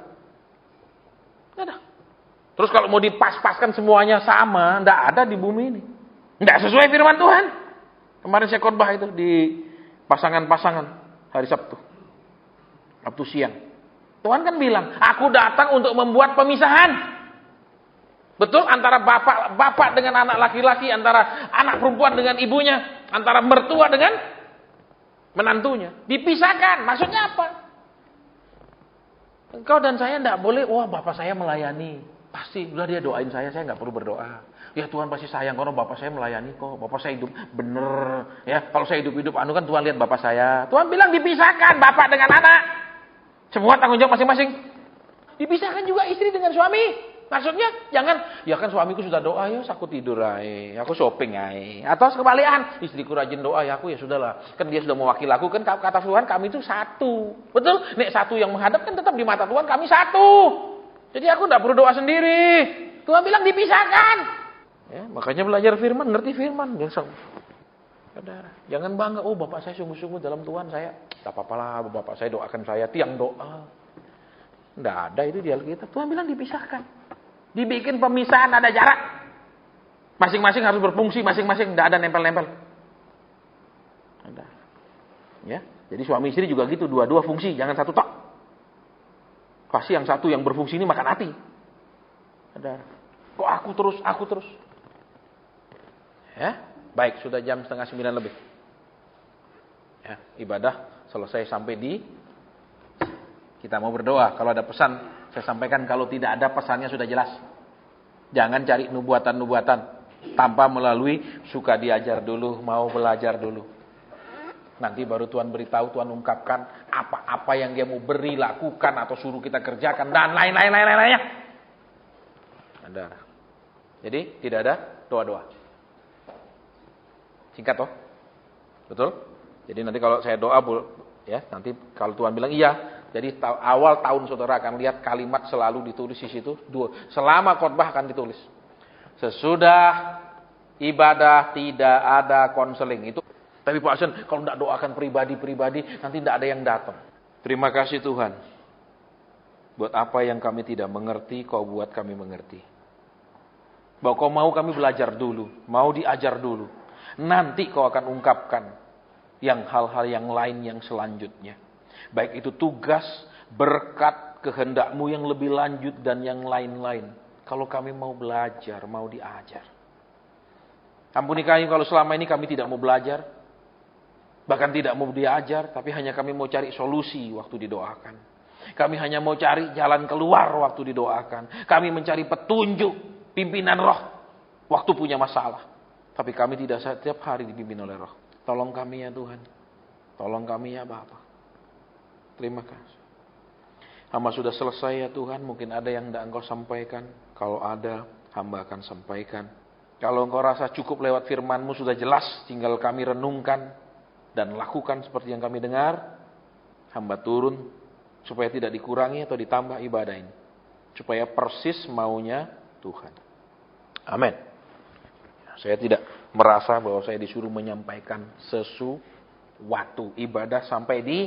Ada. Terus kalau mau dipas-paskan semuanya sama, enggak ada di bumi ini. Enggak sesuai firman Tuhan. Kemarin saya khotbah itu di pasangan-pasangan hari Sabtu. Sabtu siang. Tuhan kan bilang, aku datang untuk membuat pemisahan. Betul, antara bapak dengan anak laki-laki, antara anak perempuan dengan ibunya, antara mertua dengan menantunya. Dipisahkan, maksudnya apa? Engkau dan saya tidak boleh, wah bapak saya melayani. Pasti, udah dia doain saya nggak perlu berdoa. Ya Tuhan pasti sayang, karena bapak saya melayani kok. Bapak saya hidup bener. Ya, kalau saya hidup kan Tuhan lihat bapak saya. Tuhan bilang dipisahkan bapak dengan anak. Semua tanggung jawab masing-masing. Dipisahkan juga istri dengan suami. Maksudnya jangan, ya kan suamiku sudah doa, ya aku tidur aja, aku shopping aja. Atau sekebalikan, istriku rajin doa, ya aku ya sudahlah. Kan dia sudah mewakili aku, kan kata Tuhan kami itu satu. Betul? Nek satu yang menghadap kan tetap di mata Tuhan kami satu. Jadi aku tidak perlu doa sendiri. Tuhan bilang dipisahkan. Ya, makanya belajar firman, ngerti firman. Jangan bangga, oh bapak saya sungguh-sungguh dalam Tuhan saya. Tak apa-apalah, bapak saya doakan saya, tiang doa. Tidak ada itu di Alkitab. Tuhan bilang dipisahkan. Dibikin pemisahan, ada jarak. Masing-masing harus berfungsi, masing-masing tidak ada nempel-nempel. Ada. Ya, jadi suami istri juga gitu, dua-dua fungsi, jangan satu tok. Pasti yang satu yang berfungsi ini makan hati. Ada. Kok aku terus. Ya, baik, sudah jam 8:30 lebih. Ya, ibadah selesai sampai di kita mau berdoa. Kalau ada pesan saya sampaikan, kalau tidak ada pesannya sudah jelas. Jangan cari nubuatan-nubuatan tanpa melalui suka diajar dulu, mau belajar dulu. Nanti baru Tuhan beritahu, Tuhan ungkapkan apa-apa yang Dia mau beri, lakukan atau suruh kita kerjakan dan lain-lainnya. Ada. Jadi tidak ada doa-doa. Singkat toh? Betul? Jadi nanti kalau saya doa, ya nanti kalau Tuhan bilang iya. Jadi awal tahun saudara akan lihat kalimat selalu ditulis di situ. Selama khotbah akan ditulis. Sesudah Ibadah tidak ada konseling. Itu. Tapi Pak Hasan, kalau tidak doakan pribadi-pribadi, nanti tidak ada yang datang. Terima kasih Tuhan. Buat apa yang kami tidak mengerti, Kau buat kami mengerti. Bahwa Kau mau kami belajar dulu, mau diajar dulu. Nanti Kau akan ungkapkan yang hal-hal yang lain yang selanjutnya. Baik itu tugas, berkat, kehendak-Mu yang lebih lanjut dan yang lain-lain. Kalau kami mau belajar, mau diajar. Ampuni kami kalau selama ini kami tidak mau belajar, bahkan tidak mau diajar, tapi hanya kami mau cari solusi waktu didoakan. Kami hanya mau cari jalan keluar waktu didoakan. Kami mencari petunjuk, pimpinan roh, waktu punya masalah. Tapi kami tidak setiap hari dipimpin oleh roh. Tolong kami ya Tuhan. Tolong kami ya Bapa. Terima kasih. Hamba sudah selesai ya Tuhan. Mungkin ada yang tidak Engkau sampaikan. Kalau ada, hamba akan sampaikan. Kalau Engkau rasa cukup lewat firman-Mu sudah jelas, tinggal kami renungkan dan lakukan seperti yang kami dengar. Hamba turun supaya tidak dikurangi atau ditambah ibadah ini. Supaya persis maunya Tuhan. Amin. Saya tidak merasa bahwa saya disuruh menyampaikan sesuatu. Ibadah sampai di